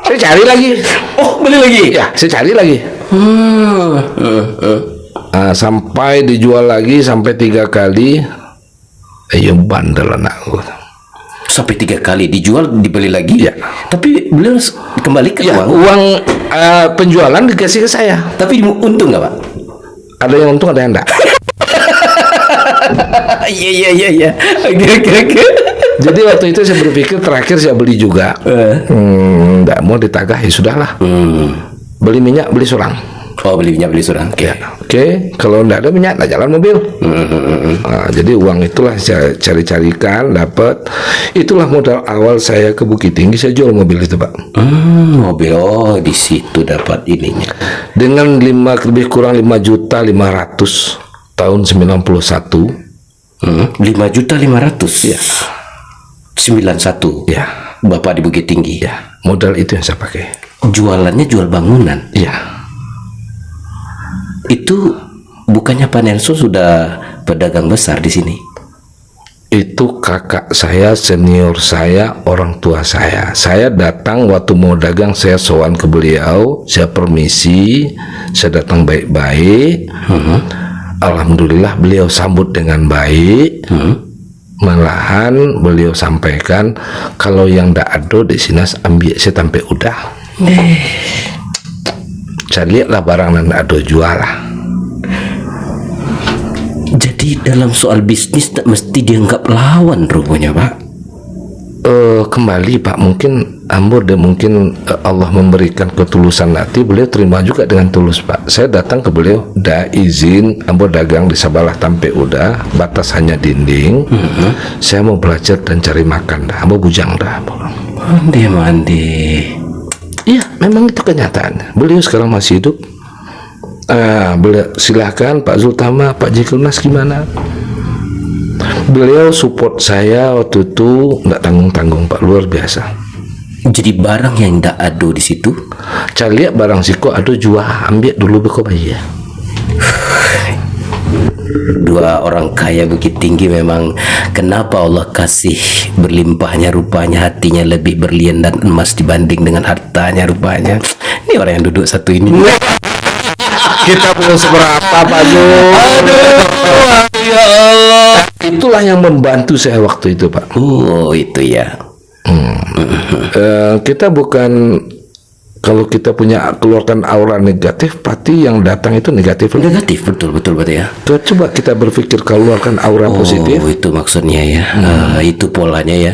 Speaker 2: Saya cari lagi.
Speaker 1: Oh beli lagi?
Speaker 2: Ya, saya cari lagi. Sampai dijual lagi sampai 3 kali. Ayo bandel anakku.
Speaker 1: Sampai 3 kali dijual, dibeli lagi.
Speaker 2: Ya.
Speaker 1: Tapi beliau kembalikan
Speaker 2: Ya,
Speaker 1: uang.
Speaker 2: uang penjualan dikasih ke saya.
Speaker 1: Tapi untung nggak Pak?
Speaker 2: Ada yang untung, ada yang enggak.
Speaker 1: Iya. Oke.
Speaker 2: Jadi waktu itu saya berpikir terakhir saya beli juga. Enggak mau ditagih, ya sudahlah. Beli minyak, beli surang.
Speaker 1: Oh beli minyak, beli surang. Oke.
Speaker 2: Oke, kalau enggak ada minyak, enggak jalan mobil. Jadi uang itulah saya cari-carikan, dapat. Itulah modal awal saya ke Bukit Tinggi, saya jual mobil itu Pak.
Speaker 1: Mobil, di situ dapat ininya.
Speaker 2: Dengan lebih kurang 5.500.000 tahun 91.
Speaker 1: 5.500.000.
Speaker 2: Ya.
Speaker 1: 91.
Speaker 2: Ya.
Speaker 1: Bapak di Bukit Tinggi.
Speaker 2: Ya, modal itu yang saya pakai.
Speaker 1: Jualannya jual bangunan.
Speaker 2: Ya.
Speaker 1: Itu bukannya Pak Nelson sudah pedagang besar di sini?
Speaker 2: Itu kakak saya, senior saya, orang tua saya. Saya datang waktu mau dagang, saya sowan ke beliau, saya permisi, saya datang baik-baik. Alhamdulillah beliau sambut dengan baik. Malahan beliau sampaikan kalau yang ndak ada di sini ambil saya sampai udah. Saya lihatlah barang yang ada jual lah.
Speaker 1: Jadi dalam soal bisnis tak mesti dianggap lawan rupanya Pak.
Speaker 2: Kembali Pak, mungkin Allah memberikan ketulusan hati, beliau terima juga dengan tulus Pak. Saya datang ke beliau, dah izin ambo dagang di Sabalah sampai udah, batas hanya dinding. Saya mau belajar dan cari makan dah, ambo bujang dah.
Speaker 1: Mandi.
Speaker 2: Iya, memang itu kenyataan. Beliau sekarang masih hidup. Beliau silahkan Pak Zultama, Pak Jekulnas gimana? Beliau support saya waktu itu nggak tanggung-tanggung Pak, luar biasa.
Speaker 1: Jadi barang yang tidak ada di situ,
Speaker 2: Saya lihat barang siko ada jual, ambil dulu beko bayi ya.
Speaker 1: dua orang kaya Bukit Tinggi memang kenapa Allah kasih berlimpahnya rupanya, hatinya lebih berlian dan emas dibanding dengan hartanya rupanya. Ini orang yang duduk satu ini.
Speaker 2: Kita punya seberapa Pak Zul?
Speaker 1: Aduh, ya Allah.
Speaker 2: Itulah yang membantu saya waktu itu Pak.
Speaker 1: Oh itu ya.
Speaker 2: Kita bukan, kalau kita punya keluarkan aura negatif, pasti yang datang itu negatif.
Speaker 1: Negatif, betul berarti ya.
Speaker 2: Coba kita berpikir keluarkan aura positif.
Speaker 1: Oh itu maksudnya ya. Itu polanya ya.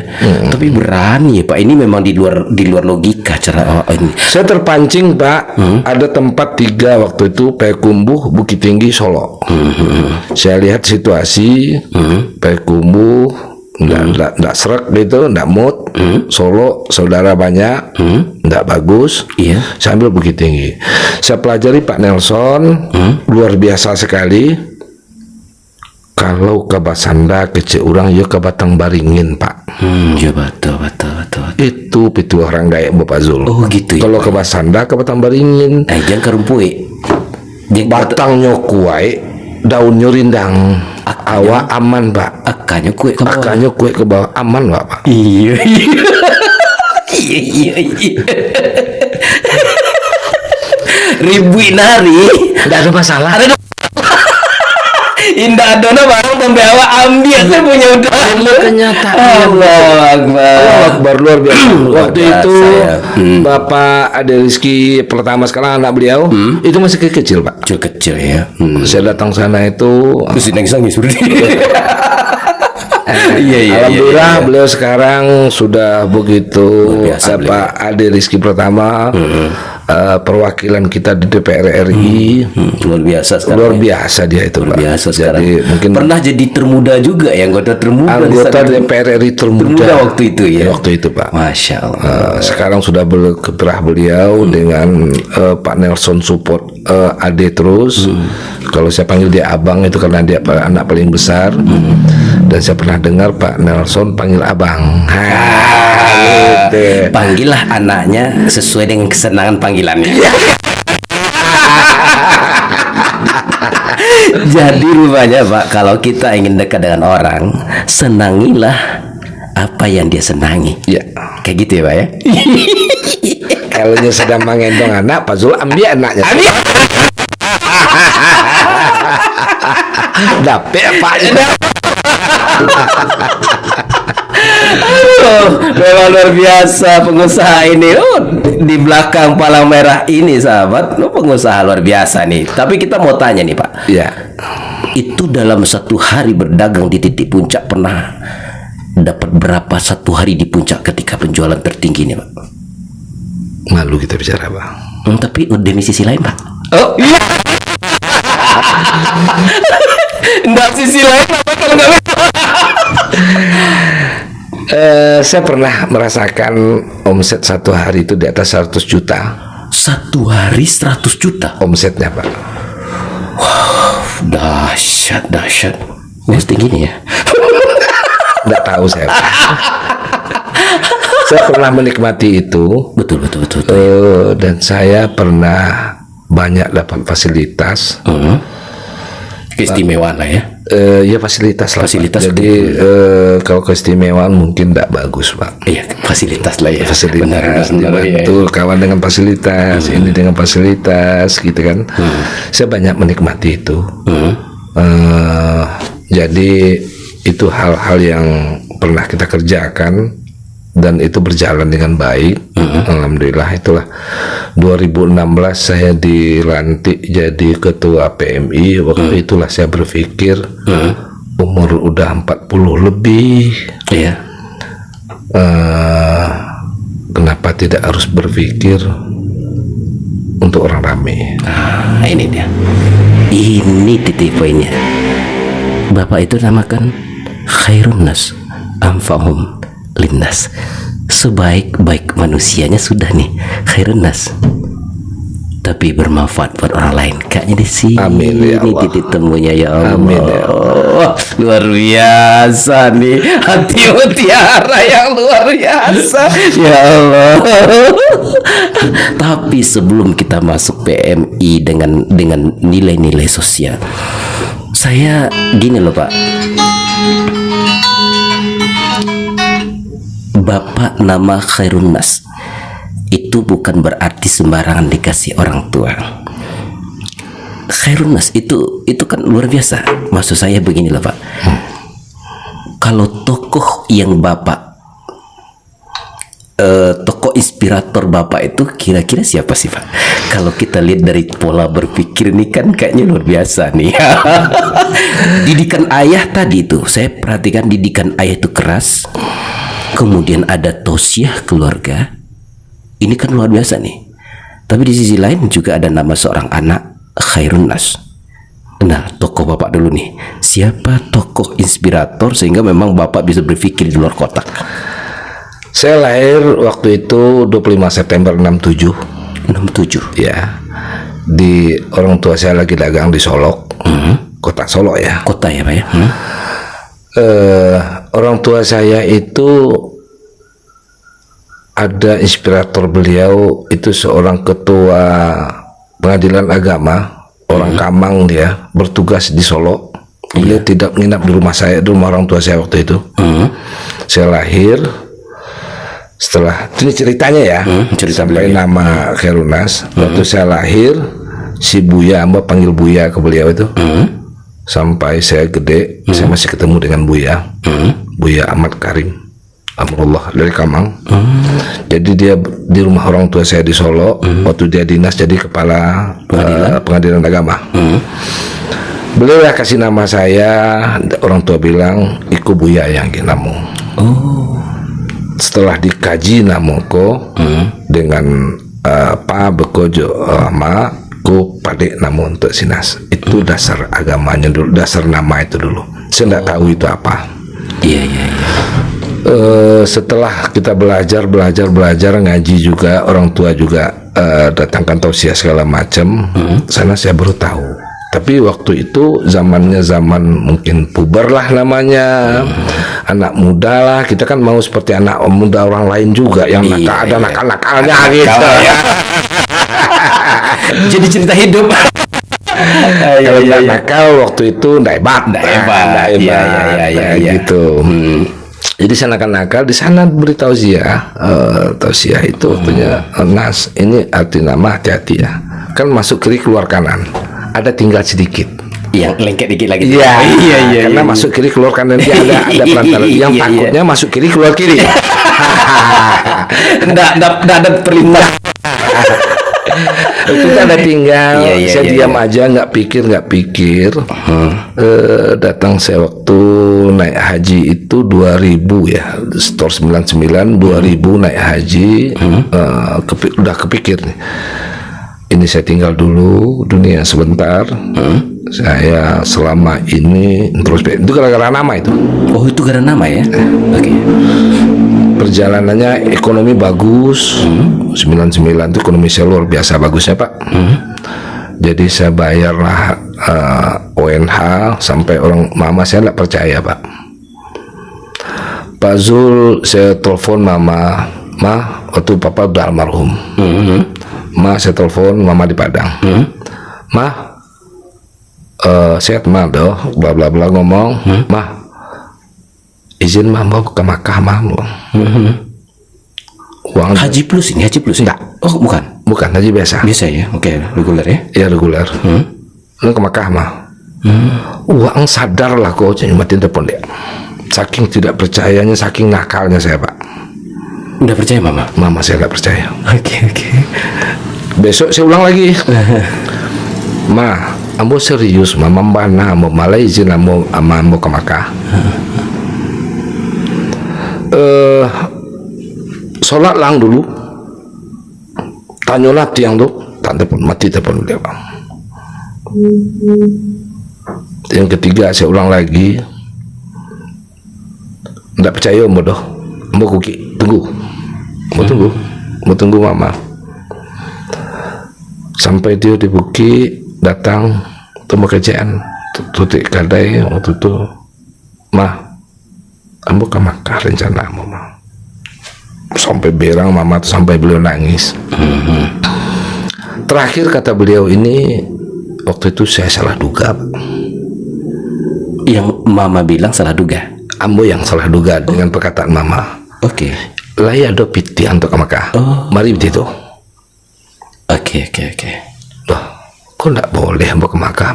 Speaker 1: Tapi berani ya Pak, ini memang di luar logika cara ini.
Speaker 2: Saya terpancing Pak. Ada tempat 3 waktu itu, Payakumbuh, Bukit Tinggi, Solo. Saya lihat situasi Payakumbuh nggak serak gitu, nggak mood. Solo saudara banyak, nggak bagus.
Speaker 1: Iya.
Speaker 2: Saya ambil Bukit Tinggi. Saya pelajari Pak Nelson, luar biasa sekali. Kalau ke Basanda kecil orang ya ke Batang Baringin Pak.
Speaker 1: Ya betul.
Speaker 2: Itu pitu orang Dayak Bapak Zul.
Speaker 1: Oh gitu ya.
Speaker 2: Kalau ke Basanda ke Batang Baringin,
Speaker 1: Jangan kerumpui.
Speaker 2: batangnya kuai, daunnya rindang. Awa aman Pak.
Speaker 1: Akanya kue ke bawah.
Speaker 2: Akanya kue ke bawah aman Pak.
Speaker 1: Iya. Iya. Ribuin hari.
Speaker 2: Tidak ada masalah.
Speaker 1: Indah dona barang pembawa ambil saya punya udah.
Speaker 2: Kenyataan.
Speaker 1: Allah Akbar.
Speaker 2: Luar biasa. Waktu
Speaker 1: biasa,
Speaker 2: itu
Speaker 1: ya.
Speaker 2: Bapak Ade Rizky pertama sekarang anak beliau itu masih kecil Pak.
Speaker 1: Kecil ya.
Speaker 2: Saya datang sana itu.
Speaker 1: Terus nangis Iya.
Speaker 2: Alhamdulillah beliau sekarang sudah begitu.
Speaker 1: biasa
Speaker 2: Pak Ade Rizky pertama perwakilan kita di DPR RI.
Speaker 1: Luar biasa sekarang.
Speaker 2: Luar biasa dia itu
Speaker 1: Luar
Speaker 2: Pak.
Speaker 1: biasa sekarang.
Speaker 2: Jadi mungkin
Speaker 1: Pernah jadi termuda juga ya, anggota termuda.
Speaker 2: anggota
Speaker 1: di sana.
Speaker 2: DPR RI termuda
Speaker 1: waktu itu ya.
Speaker 2: Waktu itu Pak.
Speaker 1: Masya Allah.
Speaker 2: Sekarang sudah berkeberah beliau dengan Pak Nelson support Ade terus. Kalau saya panggil dia abang itu karena dia anak paling besar. Dan saya pernah dengar Pak Nelson panggil abang. Gitu.
Speaker 1: Panggillah anaknya sesuai dengan kesenangan panggilannya. Jadi rupanya Pak, kalau kita ingin dekat dengan orang, senangilah apa yang dia senangi.
Speaker 2: Ya.
Speaker 1: Kayak gitu ya Pak ya.
Speaker 2: Kalau dia sedang mengendong anak, Pak Zul ambil anaknya. Dapet Pak.
Speaker 1: Memang luar biasa pengusaha ini. Di belakang palang merah ini sahabat, pengusaha luar biasa nih. Tapi kita mau tanya nih Pak.
Speaker 2: Ya.
Speaker 1: Itu dalam satu hari berdagang di titik puncak pernah dapat berapa satu hari di puncak ketika penjualan tertinggi nih Pak?
Speaker 2: Malu kita bicara Pak.
Speaker 1: Tapi demi sisi lain Pak.
Speaker 2: Oh iya.
Speaker 1: Enggak sisi lain apa kalau nggak
Speaker 2: Saya pernah merasakan omset satu hari itu di atas 100 juta.
Speaker 1: satu hari 100 juta?
Speaker 2: Omsetnya Pak.
Speaker 1: Dahsyat. Wah, tinggi nih ya.
Speaker 2: Nggak tahu saya. Saya pernah menikmati itu.
Speaker 1: Betul.
Speaker 2: Dan saya pernah banyak dapat fasilitas.
Speaker 1: Keistimewaan lah ya.
Speaker 2: Ya fasilitas lah. Pak.
Speaker 1: Fasilitas.
Speaker 2: Jadi kalau keistimewaan mungkin tidak bagus Pak.
Speaker 1: Iya, fasilitas lah ya.
Speaker 2: Fasilitas
Speaker 1: Benar,
Speaker 2: dibantu kawan dengan fasilitas, ini dengan fasilitas gitu kan. Saya banyak menikmati itu. Jadi itu hal-hal yang pernah kita kerjakan dan itu berjalan dengan baik. Alhamdulillah. Itulah 2016 saya dilantik jadi ketua PMI. Waktu itulah saya berpikir umur udah 40 lebih.
Speaker 1: Iya.
Speaker 2: Kenapa tidak harus berpikir untuk orang ramai?
Speaker 1: Ini dia. Ini titik poinnya. Bapak itu namakan khairun nas anfa'hum linnas. Sebaik-baik manusianya sudah nih khairun nas, tapi bermanfaat buat orang lain. Kayaknya di sini
Speaker 2: Amin, ya
Speaker 1: ini
Speaker 2: Allah.
Speaker 1: titik temunya ya Allah.
Speaker 2: Amin, ya
Speaker 1: Luar biasa nih, hati mutiara yang luar biasa ya Allah. Tapi sebelum kita masuk PMI dengan nilai-nilai sosial, saya gini loh Pak. Bapak nama khairun nas itu bukan berarti sembarangan dikasih orang tua. Khairun nas itu kan luar biasa. Maksud saya begini loh Pak. Kalau tokoh yang Bapak tokoh inspirator Bapak itu kira-kira siapa sih Pak? Kalau kita lihat dari pola berpikir ini kan kayaknya luar biasa nih. Didikan ayah tadi itu, saya perhatikan didikan ayah itu keras. Kemudian ada tausiah keluarga. Ini kan luar biasa nih. Tapi di sisi lain juga ada nama seorang anak khairun nas. Nah, tokoh Bapak dulu nih. siapa tokoh inspirator sehingga memang Bapak bisa berpikir di luar kotak?
Speaker 2: Saya lahir waktu itu 25 September 67.
Speaker 1: 67.
Speaker 2: Ya. Di orang tua saya lagi dagang di Solok. Kota Solo ya.
Speaker 1: Kota ya Pak ya.
Speaker 2: Orang tua saya itu ada inspirator beliau itu seorang ketua pengadilan agama, orang Kamang, dia bertugas di Solo. Beliau tidak menginap di rumah saya, di rumah orang tua saya waktu itu. Saya lahir, setelah ini ceritanya ya, sampai nama Kherunas. Waktu saya lahir, si Buya, Mbak panggil Buya ke beliau itu. Sampai saya gede, saya masih ketemu dengan Buya, Buya Ahmad Karim Amrullah dari Kamang. Jadi dia di rumah orang tua saya di Solo. Waktu dia dinas jadi kepala pengadilan agama. Beliau ya kasih nama saya. Orang tua bilang Iku Buya yang ginamu. Setelah dikaji namuko dengan Pak Bekojo Ma ku pade namun untuk sinas itu dasar agamanya dulu, dasar nama itu dulu. Saya tidak tahu itu apa.
Speaker 1: Iya.
Speaker 2: Setelah kita belajar ngaji juga, orang tua juga datangkan tausiah segala macam. Sana saya baru tahu. Tapi waktu itu zamannya zaman mungkin puber lah namanya, anak muda lah. Kita kan mau seperti anak muda orang lain juga yang ada nakal-nakalnya gitu.
Speaker 1: Jadi cerita hidup.
Speaker 2: Kalau nakal waktu itu ndak hebat.
Speaker 1: Iya.
Speaker 2: Gitu. Jadi saya nakal di sana beri tausiah. Tausiah itu waktunya Nas, ini arti nama hati-hati ya. Kan masuk kiri keluar kanan. Ada tinggal sedikit.
Speaker 1: Yang lengket dikit lagi.
Speaker 2: Iya. Karena masuk kiri keluar kanan dia ada pelantaran. Yang takutnya masuk kiri keluar kiri.
Speaker 1: Nggak ada perlintahan.
Speaker 2: Itu ada tinggal. Saya diam aja, nggak pikir. Datang saya waktu naik haji itu 2000 ya, setor 99 2000 naik haji. Udah kepikir nih, ini saya tinggal dulu dunia sebentar. Saya selama ini terus itu gara-gara nama itu.
Speaker 1: Oh, itu gara nama ya. Oke.
Speaker 2: Perjalanannya ekonomi bagus. 99 itu ekonomi saya luar biasa bagusnya Pak. Jadi saya bayarlah ONH sampai orang mama saya nggak percaya Pak. Pak Zul, saya telepon mama, waktu papa udah almarhum. Saya telepon mama di Padang. Sehat doh, bla bla bla ngomong. Izin mau ke Makkah uang
Speaker 1: Haji plus ini, haji plus
Speaker 2: enggak.
Speaker 1: Oh, bukan
Speaker 2: haji biasa
Speaker 1: ya. Oke, reguler ya.
Speaker 2: Ya reguler. Lu ke Makkah uang sadar lah kau cuma telepon dia. Saking tidak percayanya, saking nakalnya saya Pak.
Speaker 1: Udah percaya mama
Speaker 2: saya nggak percaya.
Speaker 1: Oke.
Speaker 2: Besok saya ulang lagi. Ambo serius membana mau malah izin ambo ke Makkah. Sholat lang dulu, tanyalah tiang tuh, tante pun mati telepon dia Bang. Yang ketiga saya ulang lagi, nggak percaya bodoh, mau kuki tunggu mama. Sampai dia di Buki datang temu kerjaan tutik kadai waktu itu ambo ke Makkah rencana mama. Sampai berang mama tuh, sampai beliau nangis. Terakhir kata beliau ini waktu itu saya salah duga.
Speaker 1: Yang mama bilang salah duga.
Speaker 2: Ambo yang salah duga dengan perkataan mama.
Speaker 1: Oke.
Speaker 2: Lah ya do piti untuk ke Makkah. Mari begitu.
Speaker 1: Oke.
Speaker 2: Loh, kok nggak boleh ambo ke Makkah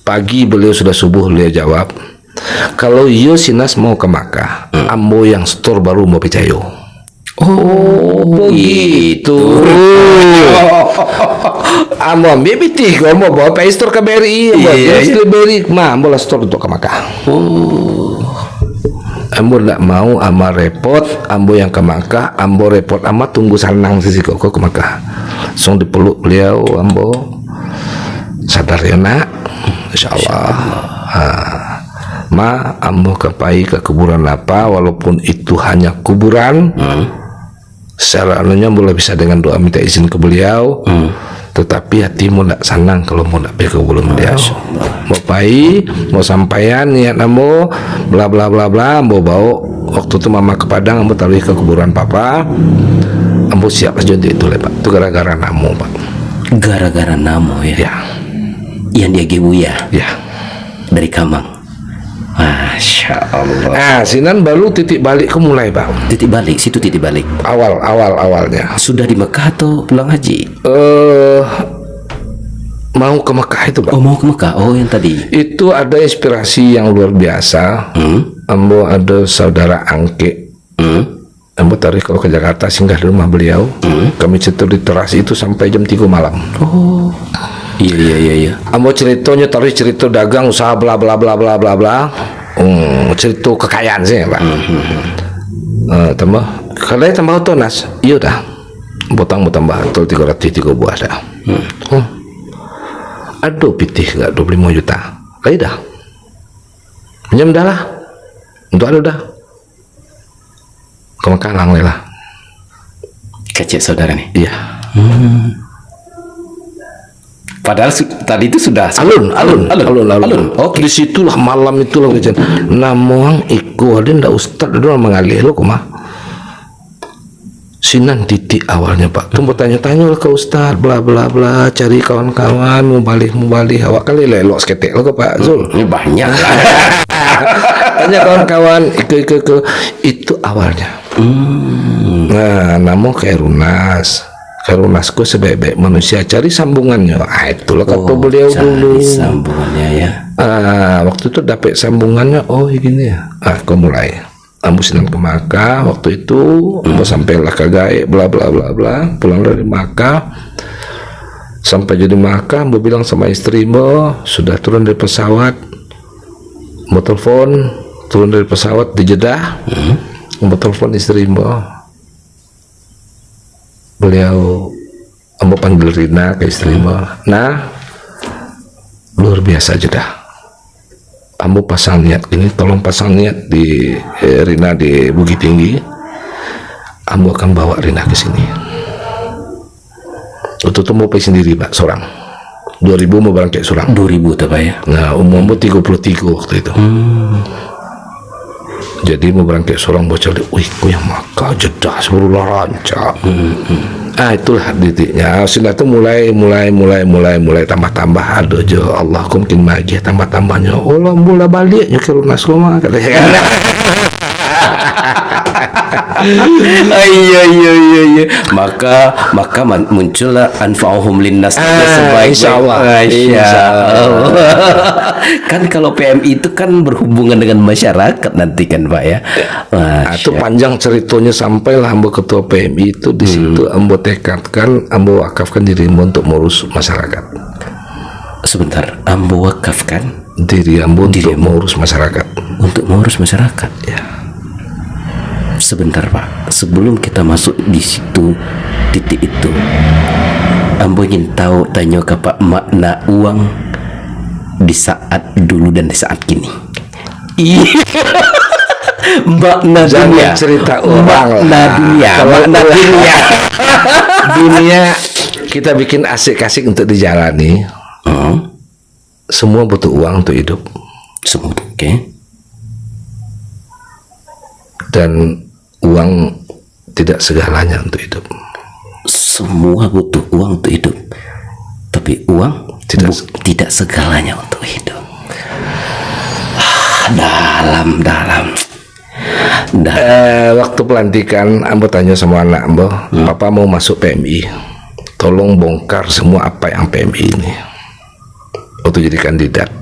Speaker 2: Pagi beliau sudah subuh, beliau jawab, kalau yo sinas mau ke Makkah, ambo yang store baru mau percaya. Oh, begitu. Ambo ambil biti, ambo bawa pay store ke BRI, BRI, ambo lah store untuk ke Makkah. Ambo tidak mau ama repot, ambo yang ke Makkah, ambo repot ama tunggu sanang sisi kok ke Makkah. Langsung dipeluk beliau, ambo sadar ya nak, insyaallah. Ma ambo kapai ke kuburan apa, walaupun itu hanya kuburan, secara anunya boleh bisa dengan doa minta izin ke beliau, tetapi hatimu tidak senang kalau mau nak pergi ke kuburan beliau. Mau pai, mau sampaian niat ambo, bla bla bla bla, ambo bawa waktu itu mama ke Padang, ambo taruh ke kuburan papa, ambo siap aja untuk itu Pak. Itu gara-gara namo Pak.
Speaker 1: Gara-gara namo ya.
Speaker 2: Ya.
Speaker 1: Yang dia gebu ya.
Speaker 2: Ya.
Speaker 1: Dari Kamang. Masya Allah.
Speaker 2: Sinan baru titik balik ke mulai Pak.
Speaker 1: Titik balik, situ titik balik.
Speaker 2: Awalnya.
Speaker 1: Sudah di Mekah atau pulang haji?
Speaker 2: Mau ke Mekah itu Pak.
Speaker 1: Oh, mau ke Mekah. Oh, yang tadi.
Speaker 2: Itu ada inspirasi yang luar biasa. Ambo ada saudara Angke. Ambo tarik kalau ke Jakarta singgah di rumah beliau. Kami cetur di teras itu sampai jam 3 malam.
Speaker 1: Oh. Iya.
Speaker 2: Ambo ceritanya tarik cerita dagang usaha bla bla bla bla bla bla. Cerita kekayaan sih Pak. Tambah kalau tambah tonas, iya dah. Botang tambah tol 303 buah dah. Aduh pitih enggak 25 juta. Lai dah. Pinjam dah lah. Untuk ada dah. Kemakalang lah.
Speaker 1: Kecil saudara nih.
Speaker 2: Iya.
Speaker 1: Padahal tadi itu sudah
Speaker 2: Alun.
Speaker 1: Oke.
Speaker 2: Di situlah malam itulah kejadian. Namuang iku ada ndak ustad ada mengalih lo kumah. Sinan titik awalnya Pak. Tunggu tanya-tanya ke ustad bla bla bla, cari kawan-kawan mau balik awak kali lelok seketek lo ke Pak Zul.
Speaker 1: Ini banyak.
Speaker 2: Tanya kawan-kawan itu awalnya. Nah, namun kayak Runasku sebaik-baik manusia cari sambungannya. Itulah kata beliau dulu.
Speaker 1: Sambungannya ya.
Speaker 2: Waktu itu dapat sambungannya. Oh gini ya. Kau mulai. Ambo sinan ke Makkah waktu itu. Ambo sampailah ke Gae. Bla bla bla bla. Pulang dari Makkah. Sampai jadi Makkah. Ambo bilang sama istri Ambo sudah turun dari pesawat. Ambo telepon. Turun dari pesawat di Jeddah. Ambo telepon istri Ambo. Beliau ambo panggil Rina ke istri Mbak. Nah, luar biasa aja dah. Ambo pasang niat ini, tolong pasang niat di Rina di Bukit Tinggi. Ambo akan bawa Rina ke sini. Waktu itu mau pergi sendiri Pak, seorang. 2000 mau berangkat seorang.
Speaker 1: 2000 tuh Pak ya.
Speaker 2: Nah, umur ambo 33 waktu itu. Jadi mau berangkat seorang bocah di yang Makkah Jeddah seluruh rancak. Itulah titiknya. Sudah itu mulai tambah ada aja. Allah ku mungkin magi tambahnya. Allah mula baliknya ke lunas rumah katanya.
Speaker 1: Iya. Maka muncullah anfa'uhum linnas sebaik
Speaker 2: insyaallah.
Speaker 1: Kan kalau PMI itu kan berhubungan dengan masyarakat nanti kan Pak ya.
Speaker 2: Itu panjang ceritanya sampailah ambo ketua PMI itu di situ ambo tekadkan ambo wakafkan diri ambo untuk mengurus masyarakat.
Speaker 1: Sebentar, ambo wakafkan
Speaker 2: diri ambo untuk mengurus masyarakat.
Speaker 1: Untuk mengurus masyarakat.
Speaker 2: Ya.
Speaker 1: Sebentar Pak, sebelum kita masuk di situ titik itu, ambo ingin tanya ke Pak makna uang di saat dulu dan di saat kini. Makna dunia.
Speaker 2: Cerita orang.
Speaker 1: Makna dunia.
Speaker 2: Dunia kita bikin asik-asik untuk dijalani. Semua butuh uang untuk hidup.
Speaker 1: Semua, oke.
Speaker 2: Dan uang tidak segalanya untuk hidup.
Speaker 1: Semua butuh uang untuk hidup, tapi uang tidak segalanya untuk hidup. Dalam.
Speaker 2: Waktu pelantikan ambo tanya sama anak ambo, Papa mau masuk PMI, tolong bongkar semua apa yang PMI ini. Waktu jadi kandidat,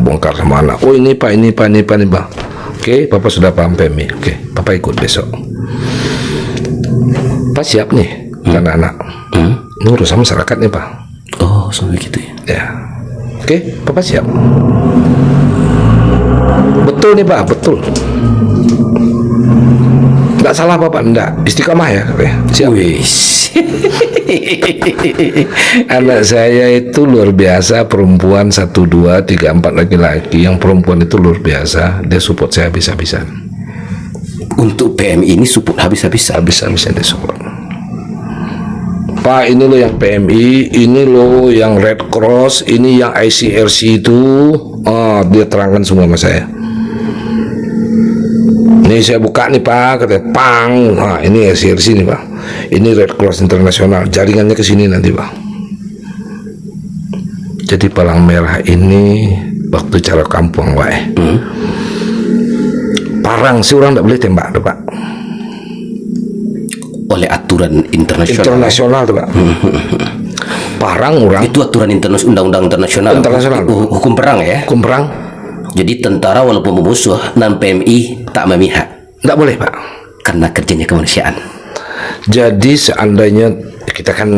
Speaker 2: bongkar sama anak. Oh ini Pak. Oke, Papa sudah paham PMI. Oke, Papa ikut besok. Pak siap nih, karena anak. Ini urusan masyarakat nih Pak.
Speaker 1: Oh, sampai gitu ya.
Speaker 2: Ya. Oke, Papa siap. Betul nih Pak, betul. Enggak salah Bapak, enggak. Istiqomah ya. Siap. Anak saya itu luar biasa, perempuan 1, 2, 3, 4 laki-laki. Yang perempuan itu luar biasa, dia support saya habis-habisan.
Speaker 1: Untuk PMI ini support habis-habisan.
Speaker 2: Habis-habisan dia support. Pak, ini loh yang PMI, ini loh yang Red Cross, ini yang ICRC itu. Dia terangkan semua sama saya. Ini saya buka nih Pak, katanya pang. Ini ICRC nih Pak. Ini Red Cross Internasional, jaringannya ke sini nanti Pak. Jadi palang merah ini waktu cara kampung Pak. Parang sih orang tidak boleh tembak tuh Pak.
Speaker 1: Oleh aturan internasional
Speaker 2: Tuh Pak. Parang orang
Speaker 1: itu aturan undang-undang internasional. Hukum perang ya.
Speaker 2: Hukum perang.
Speaker 1: Jadi tentara walaupun memusuh non PMI tak memihak.
Speaker 2: Tidak boleh Pak.
Speaker 1: Karena kerjanya kemanusiaan.
Speaker 2: Jadi seandainya kita kan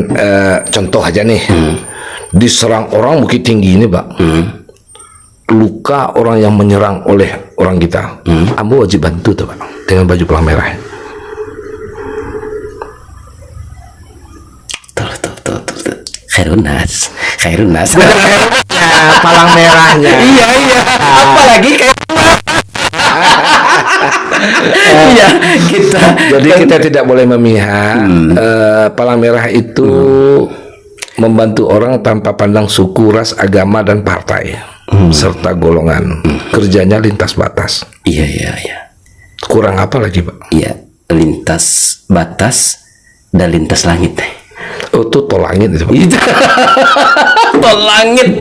Speaker 2: contoh aja nih, diserang orang Bukit Tinggi ini Pak. Luka orang yang menyerang oleh orang kita. Ambo wajib bantu tuh Pak dengan baju pelang merah.
Speaker 1: Khairun nas.
Speaker 2: Palang merahnya.
Speaker 1: Iya. Apalagi kayak iya kita.
Speaker 2: Jadi kita tidak boleh memihak. Palang merah itu membantu orang tanpa pandang suku, ras, agama dan partai serta golongan. Kerjanya lintas batas.
Speaker 1: Iya.
Speaker 2: Kurang apa lagi Pak?
Speaker 1: Iya, lintas batas dan lintas langit.
Speaker 2: Oh, itu tol langit itu Pak.
Speaker 1: Tol langit.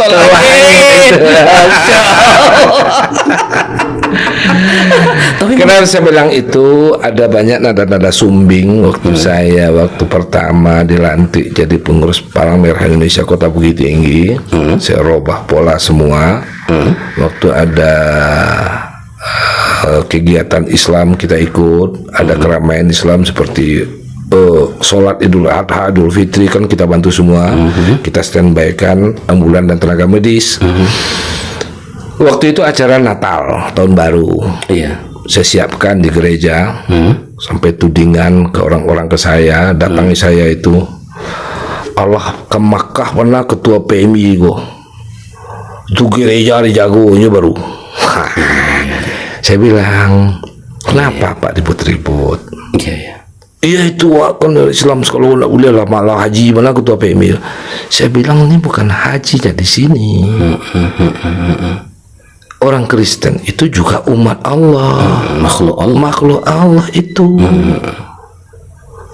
Speaker 1: Tapi
Speaker 2: kenapa saya bilang itu, ada banyak nada-nada sumbing waktu pertama dilantik jadi pengurus Palang Merah Indonesia Kota Bukit Tinggi. Saya robah pola semua. Waktu ada kegiatan Islam kita ikut, ada keramaian Islam seperti sholat Idul Adha, Idul Fitri kan kita bantu semua. Kita standby kan ambulan dan tenaga medis. Waktu itu acara Natal tahun baru.
Speaker 1: Iya.
Speaker 2: Saya siapkan di gereja. Sampai tudingan ke orang-orang ke saya, datangi saya itu. Allah ke Makkah pernah ketua PMI go. Itu gereja dijagonya baru. Saya bilang, kenapa Pak ribut-ribut?
Speaker 1: Iya.
Speaker 2: Iya itu kan Islam kalau nggak boleh lah malah haji, mana ketua PMI. Saya bilang ini bukan haji di sini. Orang Kristen itu juga umat Allah, makhluk Allah itu.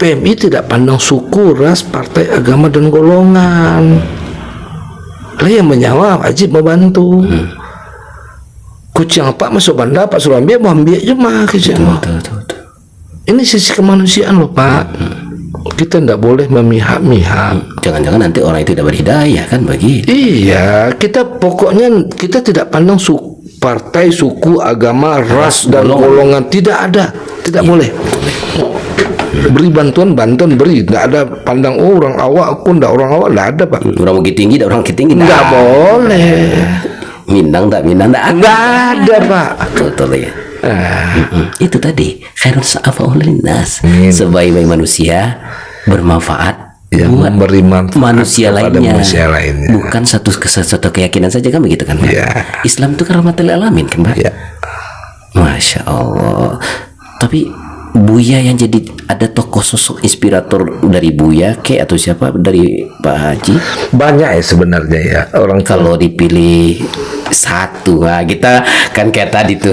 Speaker 2: PMI tidak pandang suku, ras, partai, agama dan golongan. Lah yang menyawa wajib membantu. Kucing Pak masuk bandar, Pak suruh ambil, mau ambil aja mah kucing. Ini sisi kemanusiaan loh Pak. Kita tidak boleh memihak-mihak.
Speaker 1: Jangan-jangan nanti orang itu tidak berhidayah kan begitu.
Speaker 2: Iya, pokoknya kita tidak pandang partai, suku, agama, ras dan golongan. Tidak ada, tidak boleh. Beri bantuan beri. Tidak ada pandang orang awak, aku tidak orang awak, tidak ada Pak.
Speaker 1: Orang Bukit Tinggi, orang Bukit Tinggi.
Speaker 2: Tidak boleh.
Speaker 1: Minang, tidak
Speaker 2: ada Pak.
Speaker 1: Betul ya. Itu tadi khairun sa'afa'ul linnas, sebaik-baik manusia bermanfaat buat
Speaker 2: memberi manfaat
Speaker 1: manusia lainnya. Bukan satu keyakinan saja kan begitu kan Pak? Islam itu kan rahmatul alamin kan Pak? Masya Allah. Tapi Buya yang jadi ada tokoh sosok inspirator dari Buya atau siapa dari Pak Haji? Banyak
Speaker 2: ya sebenarnya ya orang.
Speaker 1: Kalau dipilih satu, kita kan kayak tadi tuh.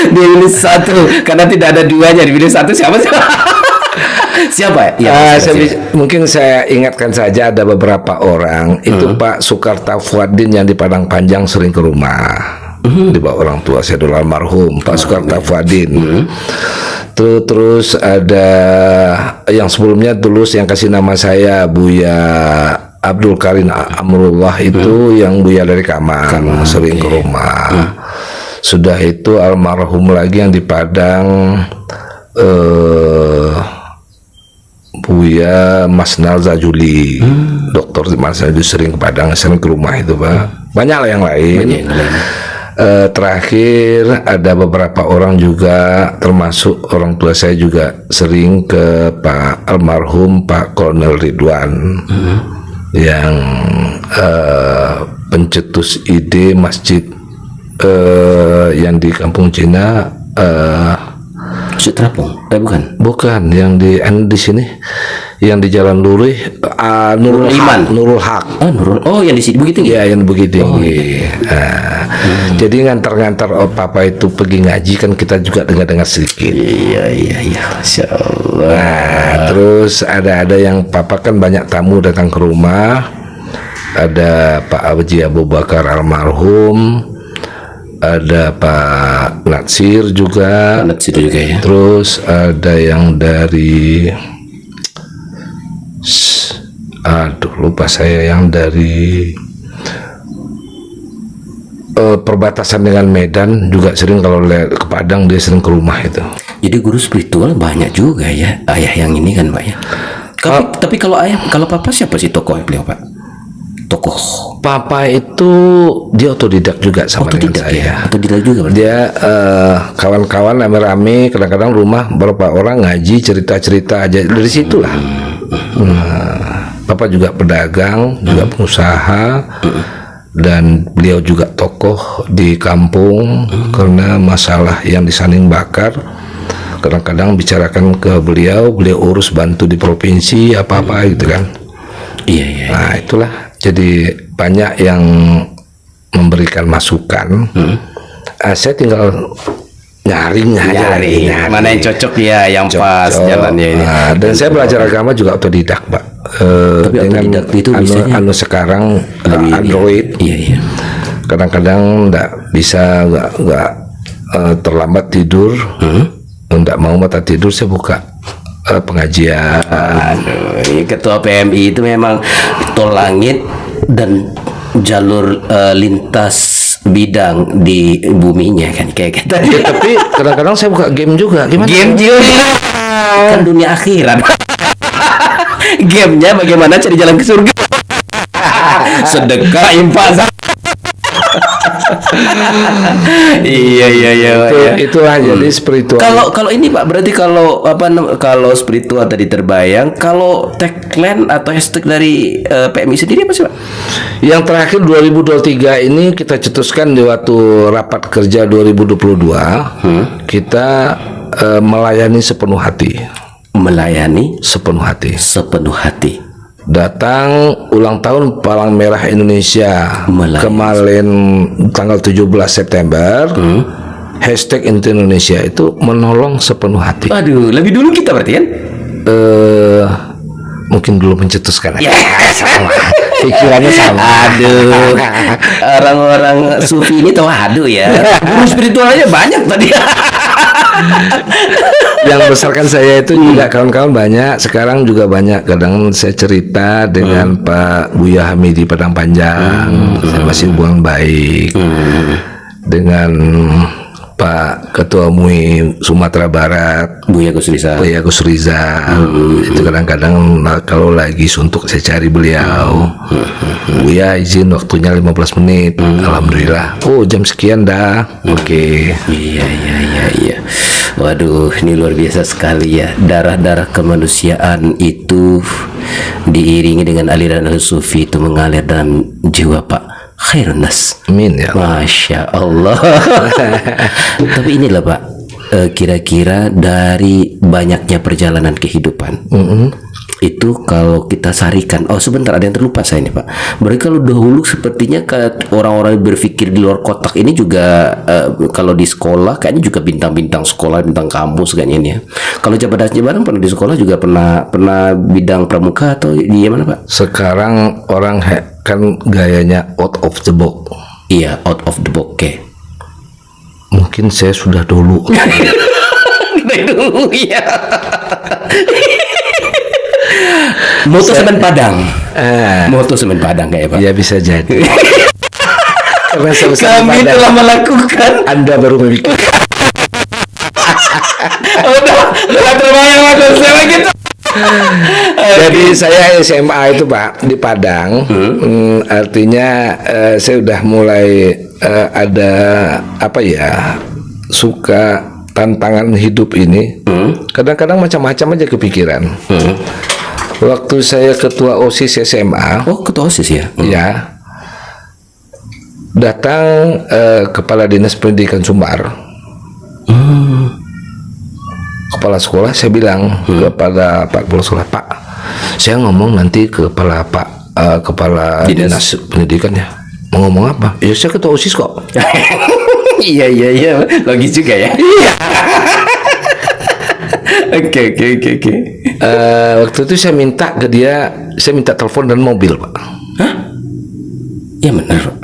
Speaker 1: Dipilih satu karena tidak ada duanya, dipilih satu siapa? Siapa ya?
Speaker 2: Mungkin saya ingatkan saja ada beberapa orang itu Pak Sukarta Fuadin yang di Padang Panjang sering ke rumah. Di bawah orang tua saya dulu almarhum Pak Sukarta Fuadin. Terus ada yang sebelumnya tulus yang kasih nama saya Buya Abdul Karim Amrullah itu yang Buya dari Kamang sering ke rumah. Sudah itu almarhum lagi yang di Padang Buya Mas Nalza Juli, Dokter Mas Nalza sering ke Padang, sering ke rumah itu Pak. Banyak lah yang lain. Terakhir ada beberapa orang juga, termasuk orang tua saya juga sering ke Pak almarhum Pak Kolonel Ridwan yang pencetus ide masjid yang di Kampung Cina.
Speaker 1: Sutrapung?
Speaker 2: Bukan, yang di sini, yang di Jalan Lurih, Nurul Haq.
Speaker 1: Oh, yang di sini Bukit Tinggi.
Speaker 2: Ya, yang di Bukit Tinggi. Jadi ngantar-ngantar papa itu pergi ngaji kan kita juga dengar-dengar sedikit.
Speaker 1: Iya, Masya Allah.
Speaker 2: Nah, terus ada yang papa kan banyak tamu datang ke rumah. Ada Pak Haji Abu Bakar almarhum, ada Pak Natsir juga.
Speaker 1: Ya.
Speaker 2: Terus ada yang dari lupa saya, yang dari perbatasan dengan Medan juga sering, kalau ke Padang dia sering ke rumah itu.
Speaker 1: Jadi guru spiritual banyak juga ya ayah yang ini kan Pak ya. Tapi kalau papa siapa sih tokoh beliau Pak? Tokoh
Speaker 2: papa itu dia otodidak juga sama dengan saya.
Speaker 1: Ya? Otodidak juga berarti.
Speaker 2: Dia kawan-kawan rame-rame, kadang-kadang rumah berapa orang ngaji, cerita-cerita aja dari situlah. Papa juga pedagang, juga pengusaha, dan beliau juga tokoh di kampung karena masalah yang di Saning Bakar. Kadang-kadang bicarakan ke beliau urus bantu di provinsi apa-apa gitu kan.
Speaker 1: Iya.
Speaker 2: Nah itulah, jadi banyak yang memberikan masukan. Saya tinggal nyaring.
Speaker 1: Mana yang cocok ya, yang pas jalannya ini.
Speaker 2: Dan saya belajar agama juga otodidak, Pak.
Speaker 1: Tapi
Speaker 2: dengan
Speaker 1: itu
Speaker 2: anu sekarang Android.
Speaker 1: Iya.
Speaker 2: Kadang-kadang nggak bisa, nggak terlambat tidur, nggak mau mata tidur, saya buka pengajian.
Speaker 1: Aduh, ketua PMI itu memang tol langit dan jalur lintas bidang di buminya kan kayak kita.
Speaker 2: Ya, tapi kadang-kadang saya buka game juga. Gimana?
Speaker 1: Game juga. Kan dunia akhirat. Gamenya bagaimana cari jalan ke surga. Sedekah, infak. Iya.
Speaker 2: Itulah jadi spiritual.
Speaker 1: Kalau ini Pak, berarti kalau spiritual tadi terbayang, kalau tagline atau hashtag dari PMI sendiri apa sih Pak?
Speaker 2: Yang terakhir 2023 ini kita cetuskan di waktu rapat kerja 2022, kita melayani sepenuh hati.
Speaker 1: Melayani
Speaker 2: sepenuh hati. Datang ulang tahun Palang Merah Indonesia kemarin tanggal 17 September. Hashtag Inti Indonesia itu menolong sepenuh hati.
Speaker 1: Aduh, lebih dulu kita berarti kan?
Speaker 2: Mungkin belum mencetuskan.
Speaker 1: Ya,
Speaker 2: sama. Pikirannya sama.
Speaker 1: Aduh, orang-orang sufi ini tahu aduh ya. Guru spiritualnya banyak tadi.
Speaker 2: Yang besarkan saya itu juga kawan-kawan banyak. Sekarang juga banyak. Kadang saya cerita dengan Pak Buya Hamidi Padang Panjang. Saya masih hubungan baik. Dengan Pak Ketua MUI Sumatera Barat, Buya Gus Riza. Itu kadang-kadang kalau lagi suntuk saya cari beliau. Buya izin waktunya 15 menit. Alhamdulillah. Oh, jam sekian dah. Oke.
Speaker 1: Iya. Waduh, ini luar biasa sekali ya. Darah-darah kemanusiaan itu diiringi dengan aliran sufi itu mengalir dalam jiwa Pak Khairun Nas.
Speaker 2: Amin ya.
Speaker 1: Masya Allah. Tapi inilah Pak, kira-kira dari banyaknya perjalanan kehidupan, itu kalau kita sarikan, sebentar ada yang terlupa saya ini Pak. Berarti kalau dahulu sepertinya orang-orang berpikir di luar kotak ini juga kalau di sekolah kayaknya juga bintang-bintang sekolah, bintang kampus kayaknya ini ya. Kalau Jabat Bareng pernah di sekolah juga pernah bidang pramuka atau di mana Pak?
Speaker 2: Sekarang orang kan gayanya out of the box.
Speaker 1: Iya, out of the box. Okay.
Speaker 2: Mungkin saya sudah dulu.
Speaker 1: Dulu ya. Moto semen Padang. Moto semen Padang kayak Pak.
Speaker 2: Ya bisa jadi.
Speaker 1: Kami telah melakukan.
Speaker 2: Anda baru memikir.
Speaker 1: Udah terbayang aku saya gitu.
Speaker 2: Jadi saya SMA itu Pak di Padang. Artinya saya udah mulai ada apa ya, suka tantangan hidup ini. Kadang-kadang macam-macam aja kepikiran. Waktu saya ketua OSIS SMA,
Speaker 1: Oh, ketua OSIS ya?
Speaker 2: ya, datang kepala dinas pendidikan Sumbar, kepala sekolah. Saya bilang kepada Pak Kepala Sekolah, Pak, saya ngomong nanti ke kepala dinas pendidikan ya. Mau ngomong apa? Ya saya ketua OSIS kok.
Speaker 1: Iya, logis juga ya. Iya. Oke.
Speaker 2: Waktu itu saya minta ke dia, saya minta telepon dan mobil, Pak.
Speaker 1: Hah? Ya benar.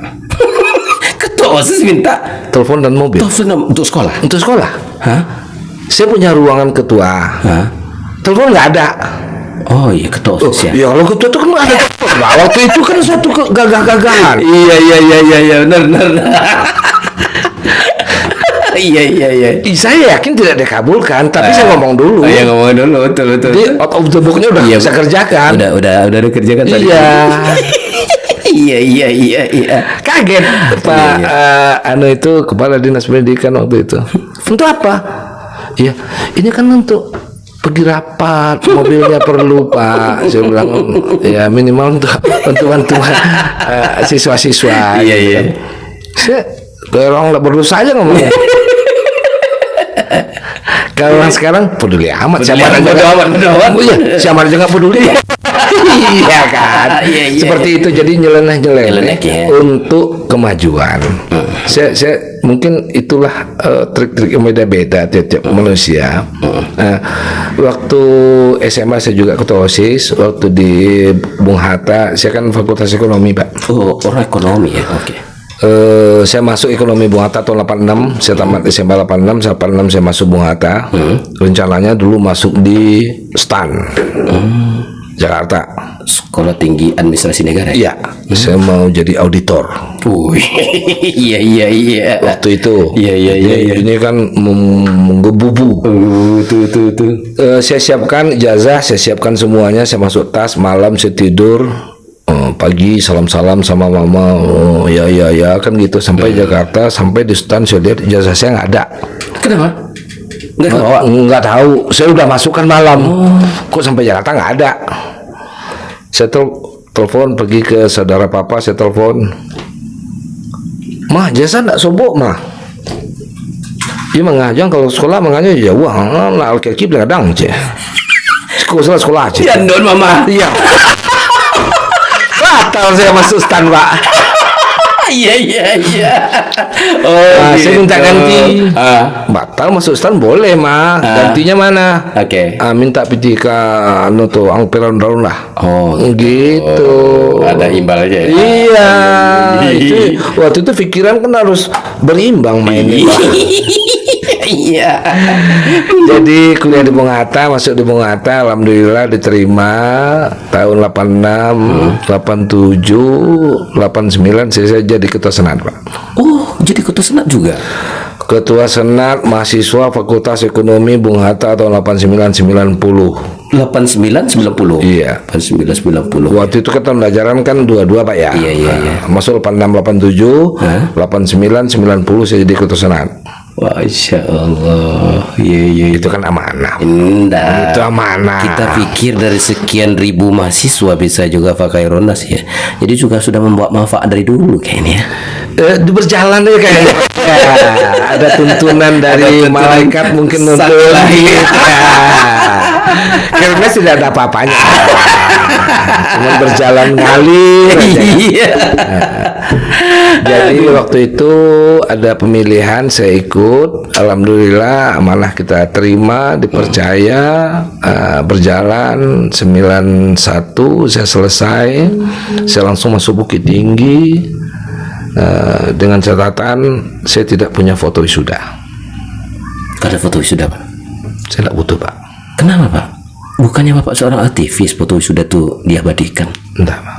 Speaker 1: Ketua OSIS minta
Speaker 2: Telepon dan mobil
Speaker 1: telepon untuk sekolah.
Speaker 2: untuk sekolah.
Speaker 1: Hah?
Speaker 2: Saya punya ruangan ketua.
Speaker 1: Hah?
Speaker 2: Telepon nggak ada.
Speaker 1: Oh iya, ketua OSIS ya.
Speaker 2: Ya kalau ketua itu kan nggak ada telepon. Nah, waktu itu kan suatu gagah-gagahan.
Speaker 1: Iya, benar. Iya.
Speaker 2: Saya yakin tidak dikabulkan, tapi saya ngomong dulu.
Speaker 1: Oh, iya, ngomong dulu, betul.
Speaker 2: Jadi out of the book-nya udah
Speaker 1: Iya,
Speaker 2: bisa kerjakan.
Speaker 1: Udah dikerjakan tadi.
Speaker 2: Iya.
Speaker 1: Iya.
Speaker 2: Kaget Pak itu kepala dinas pendidikan waktu itu. Untuk apa? Iya, ini kan untuk pergi rapat, mobilnya perlu, Pak. Saya bilang, ya minimal untuk bantuan siswa-siswa.
Speaker 1: Iya.
Speaker 2: Saya orang nggak perlu saja ngomongnya. Kalau orang sekarang peduli amat, siapa aja
Speaker 1: bodo amat.
Speaker 2: siapa aja nggak peduli. Iya kan,
Speaker 1: Iya.
Speaker 2: seperti itu. Jadi nyeleneh
Speaker 1: Nyeleneh, ya.
Speaker 2: untuk kemajuan. Saya mungkin itulah trik-trik yang beda-beda tiap manusia. Waktu SMA saya juga ketua OSIS. Waktu di Bung Hatta, saya kan Fakultas Ekonomi, Pak.
Speaker 1: Oh, orang ekonomi ya. Oke.
Speaker 2: Saya masuk ekonomi Bung Hatta tahun 86. Saya tamat SMA 86. 86 saya masuk Bung Hatta. Rencananya dulu masuk di STAN, Jakarta.
Speaker 1: Sekolah Tinggi Administrasi Negara.
Speaker 2: Iya, saya mau jadi auditor.
Speaker 1: Iya.
Speaker 2: Waktu itu.
Speaker 1: Iya.
Speaker 2: Ini kan menggebu-bu.
Speaker 1: Tuh.
Speaker 2: Saya siapkan ijazah, saya siapkan semuanya. Saya masuk tas, malam saya tidur. Pagi salam-salam sama mama. Oh ya kan gitu. Sampai Jakarta, sampai di STAN saya lihat ijazah saya nggak ada.
Speaker 1: Kenapa?
Speaker 2: Nggak tahu. Saya udah masukkan malam. Kok sampai Jakarta nggak ada? Saya telepon pergi ke saudara papa. Saya telepon, mah jasa nggak sobok mah. Dia mengajang kalau sekolah mengajang ya wah lah alkekip kadang aja. Sekolah aja.
Speaker 1: Ya don mama.
Speaker 2: Iya. Batal saya masuk STAN, Pak.
Speaker 1: Iya.
Speaker 2: Nah, saya minta ganti. Batal masuk STAN boleh mah. Gantinya mana?
Speaker 1: Oke.
Speaker 2: Minta PTK tuh angperan daun lah.
Speaker 1: Oh,
Speaker 2: gitu.
Speaker 1: Ada imbal aja ya.
Speaker 2: Iya. Itu, waktu itu pikiran kan harus berimbang mainnya.
Speaker 1: Iya.
Speaker 2: Jadi kuliah di Bung Hatta, masuk di Bung Hatta, alhamdulillah diterima tahun 86, 87, 89 saya jadi ketua senat, Pak.
Speaker 1: Oh, jadi ketua senat juga.
Speaker 2: Ketua senat mahasiswa Fakultas Ekonomi Bung Hatta tahun 89-90.
Speaker 1: 89-90.
Speaker 2: Iya.
Speaker 1: 89-90.
Speaker 2: Waktu itu kan tahun pelajaran kan 22, Pak ya.
Speaker 1: Iya.
Speaker 2: Masuk 86-87, 89-90 saya jadi ketua senat.
Speaker 1: Wah, Insya Allah. Iya.
Speaker 2: Itu kan amanah.
Speaker 1: Indah.
Speaker 2: Itu amanah.
Speaker 1: Kita pikir dari sekian ribu mahasiswa bisa juga pakai Ronas ya. Jadi juga sudah membawa manfaat dari dulu kayaknya.
Speaker 2: Berjalan ya kayaknya. Ada tuntunan dari malaikat mungkin untuk karena tidak ada apa-apanya. Cuma berjalan ngalir aja.
Speaker 1: Iya.
Speaker 2: Jadi waktu itu ada pemilihan, saya ikut. Alhamdulillah amanah kita terima, dipercaya. Berjalan 91 saya selesai. Saya langsung masuk Bukit Tinggi. Dengan catatan saya tidak punya foto wisuda.
Speaker 1: Ada foto wisuda, Pak?
Speaker 2: Saya tidak butuh, Pak.
Speaker 1: Kenapa, Pak? Bukannya Bapak seorang aktivis, foto wisuda tuh diabadikan?
Speaker 2: Enggak, Pak.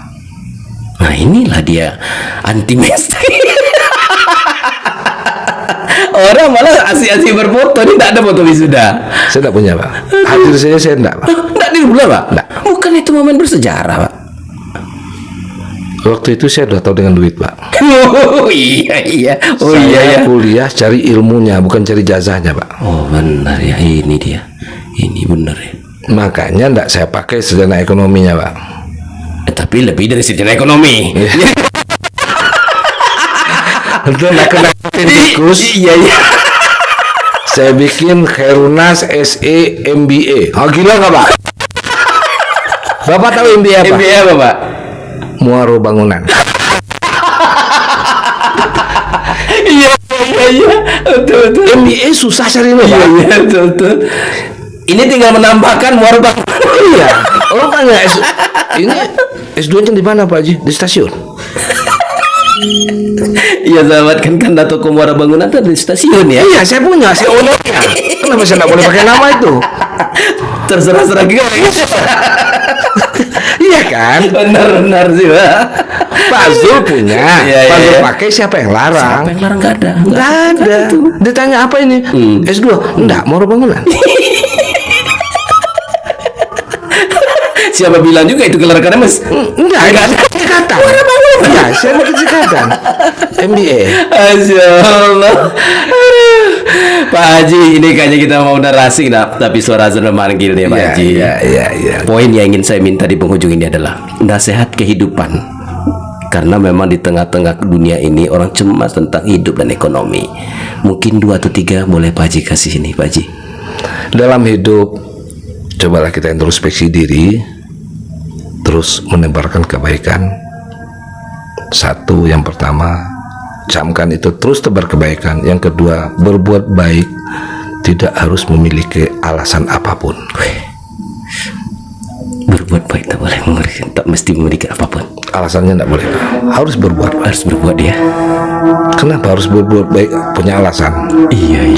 Speaker 1: Nah, inilah dia anti mainstream. Orang malah asik-asik berfoto, ini tidak ada foto wisuda.
Speaker 2: Saya tidak punya, Pak. Hadir saya tidak, Pak.
Speaker 1: Tidak di bulan, Pak?
Speaker 2: Enggak.
Speaker 1: Bukan itu momen bersejarah, Pak?
Speaker 2: Waktu itu saya udah tahu dengan duit, Pak.
Speaker 1: Oh iya. Oh
Speaker 2: Saya
Speaker 1: iya.
Speaker 2: kuliah cari ilmunya, bukan cari jazahnya, Pak.
Speaker 1: Oh benar ya, ini dia. Ini benar ya.
Speaker 2: Makanya enggak saya pakai sarjana ekonominya, Pak.
Speaker 1: Tapi lebih dari sarjana ekonomi.
Speaker 2: Untuk kena tikus.
Speaker 1: Iya.
Speaker 2: Saya bikin Khairunnas SE MBA. Oh, gila nggak, Pak? Bapak tahu MBA apa?
Speaker 1: MBA apa, Pak?
Speaker 2: Muaro bangunan.
Speaker 1: Iya. Betul.
Speaker 2: MBA susah cari loh, Pak.
Speaker 1: Iya, betul. Ini tinggal menambahkan muara bangunan.
Speaker 2: Iya. Orang tanya ini S2-nya di mana, Pak Haji? Di stasiun.
Speaker 1: Iya sahabat, kan toko muara bangunan itu di stasiun ya.
Speaker 2: Iya, saya punya, saya ownernya. Kenapa saya nggak boleh pakai nama itu?
Speaker 1: Terserah guys.
Speaker 2: Iya kan?
Speaker 1: Benar sih, Pak.
Speaker 2: Pak Zul punya.
Speaker 1: Iya,
Speaker 2: Pak Zul
Speaker 1: iya.
Speaker 2: pakai, siapa yang larang?
Speaker 1: Apa yang larang? Nggak ada.
Speaker 2: Nggak ada. Ditanya apa ini? S2? Enggak, Muaro bangunan.
Speaker 1: Siapa bilang juga itu kelarangnya, Mas?
Speaker 2: Enggak ada kata. Ya, saya mau kecikatan. MBA.
Speaker 1: Masya Allah. Aduh. Pak Haji, ini kayaknya kita mau narasi tapi suara sudah manggil nih Pak Haji.
Speaker 2: Iya.
Speaker 1: Poin yang ingin saya minta di penghujung ini adalah nasihat kehidupan. Karena memang di tengah-tengah dunia ini orang cemas tentang hidup dan ekonomi. Mungkin 2 atau 3 boleh Pak Haji kasih ini, Pak Haji.
Speaker 2: Dalam hidup, cobalah kita introspeksi diri, terus menebarkan kebaikan. Satu, yang pertama, camkan itu, terus tebar kebaikan. Yang kedua, berbuat baik tidak harus memiliki alasan apapun.
Speaker 1: Berbuat baik tak boleh memberikan, tak mesti memberikan apapun.
Speaker 2: Alasannya tidak boleh, harus berbuat.
Speaker 1: Harus berbuat ya.
Speaker 2: Kenapa harus berbuat baik? Punya alasan?
Speaker 1: Iya.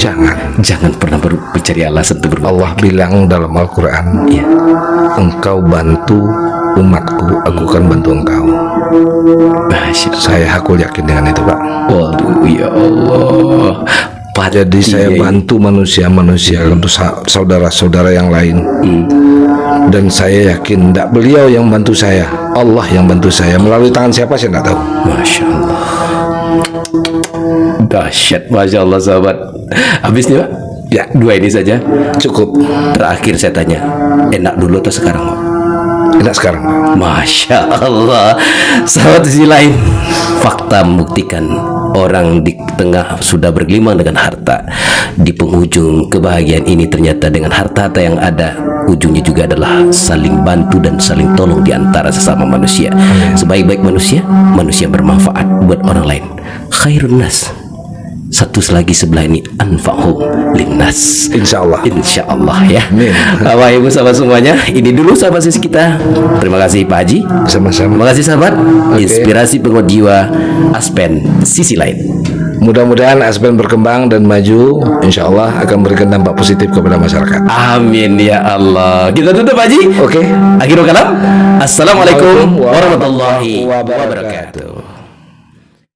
Speaker 2: Jangan
Speaker 1: pernah mencari alasan untuk berbuat.
Speaker 2: Allah bilang dalam Al-Quran,
Speaker 1: Iya.
Speaker 2: engkau bantu umatku, aku akan bantu engkau. Saya hakul yakin dengan itu, Pak.
Speaker 1: Waduh, ya Allah.
Speaker 2: Jadi saya bantu manusia-manusia untuk saudara-saudara yang lain. Dan saya yakin tidak beliau yang bantu saya, Allah yang bantu saya. Melalui tangan siapa saya tidak tahu.
Speaker 1: Masya Allah. Dahsyat, Masya Allah sahabat. Habis nih Pak?
Speaker 2: Ya,
Speaker 1: 2 ini saja.
Speaker 2: cukup.
Speaker 1: Terakhir saya tanya, enak dulu atau sekarang Pak?
Speaker 2: Enak sekarang, Pak.
Speaker 1: Masya Allah. Sahabat di sisi lain, fakta membuktikan orang di tengah sudah bergelimang dengan harta, di penghujung kebahagiaan ini ternyata dengan harta-harta yang ada, ujungnya juga adalah saling bantu dan saling tolong di antara sesama manusia. Sebaik-baik manusia, manusia bermanfaat buat orang lain. Khairun nas. Satu lagi sebelah ini, anfa'hum linnas.
Speaker 2: Insya Allah.
Speaker 1: Insya Allah ya.
Speaker 2: Amin.
Speaker 1: Bapak Ibu sahabat semuanya, ini dulu sahabat sesi kita. Terima kasih Pak Haji.
Speaker 2: Sama-sama.
Speaker 1: Terima kasih sahabat. Inspirasi penguat jiwa, Aspen sisi lain.
Speaker 2: Mudah-mudahan Aspen berkembang dan maju. Insya Allah akan memberikan dampak positif kepada masyarakat.
Speaker 1: Amin ya Allah. Kita tutup Pak Haji.
Speaker 2: Oke.
Speaker 1: Akhirul kalam. Assalamualaikum warahmatullahi wabarakatuh.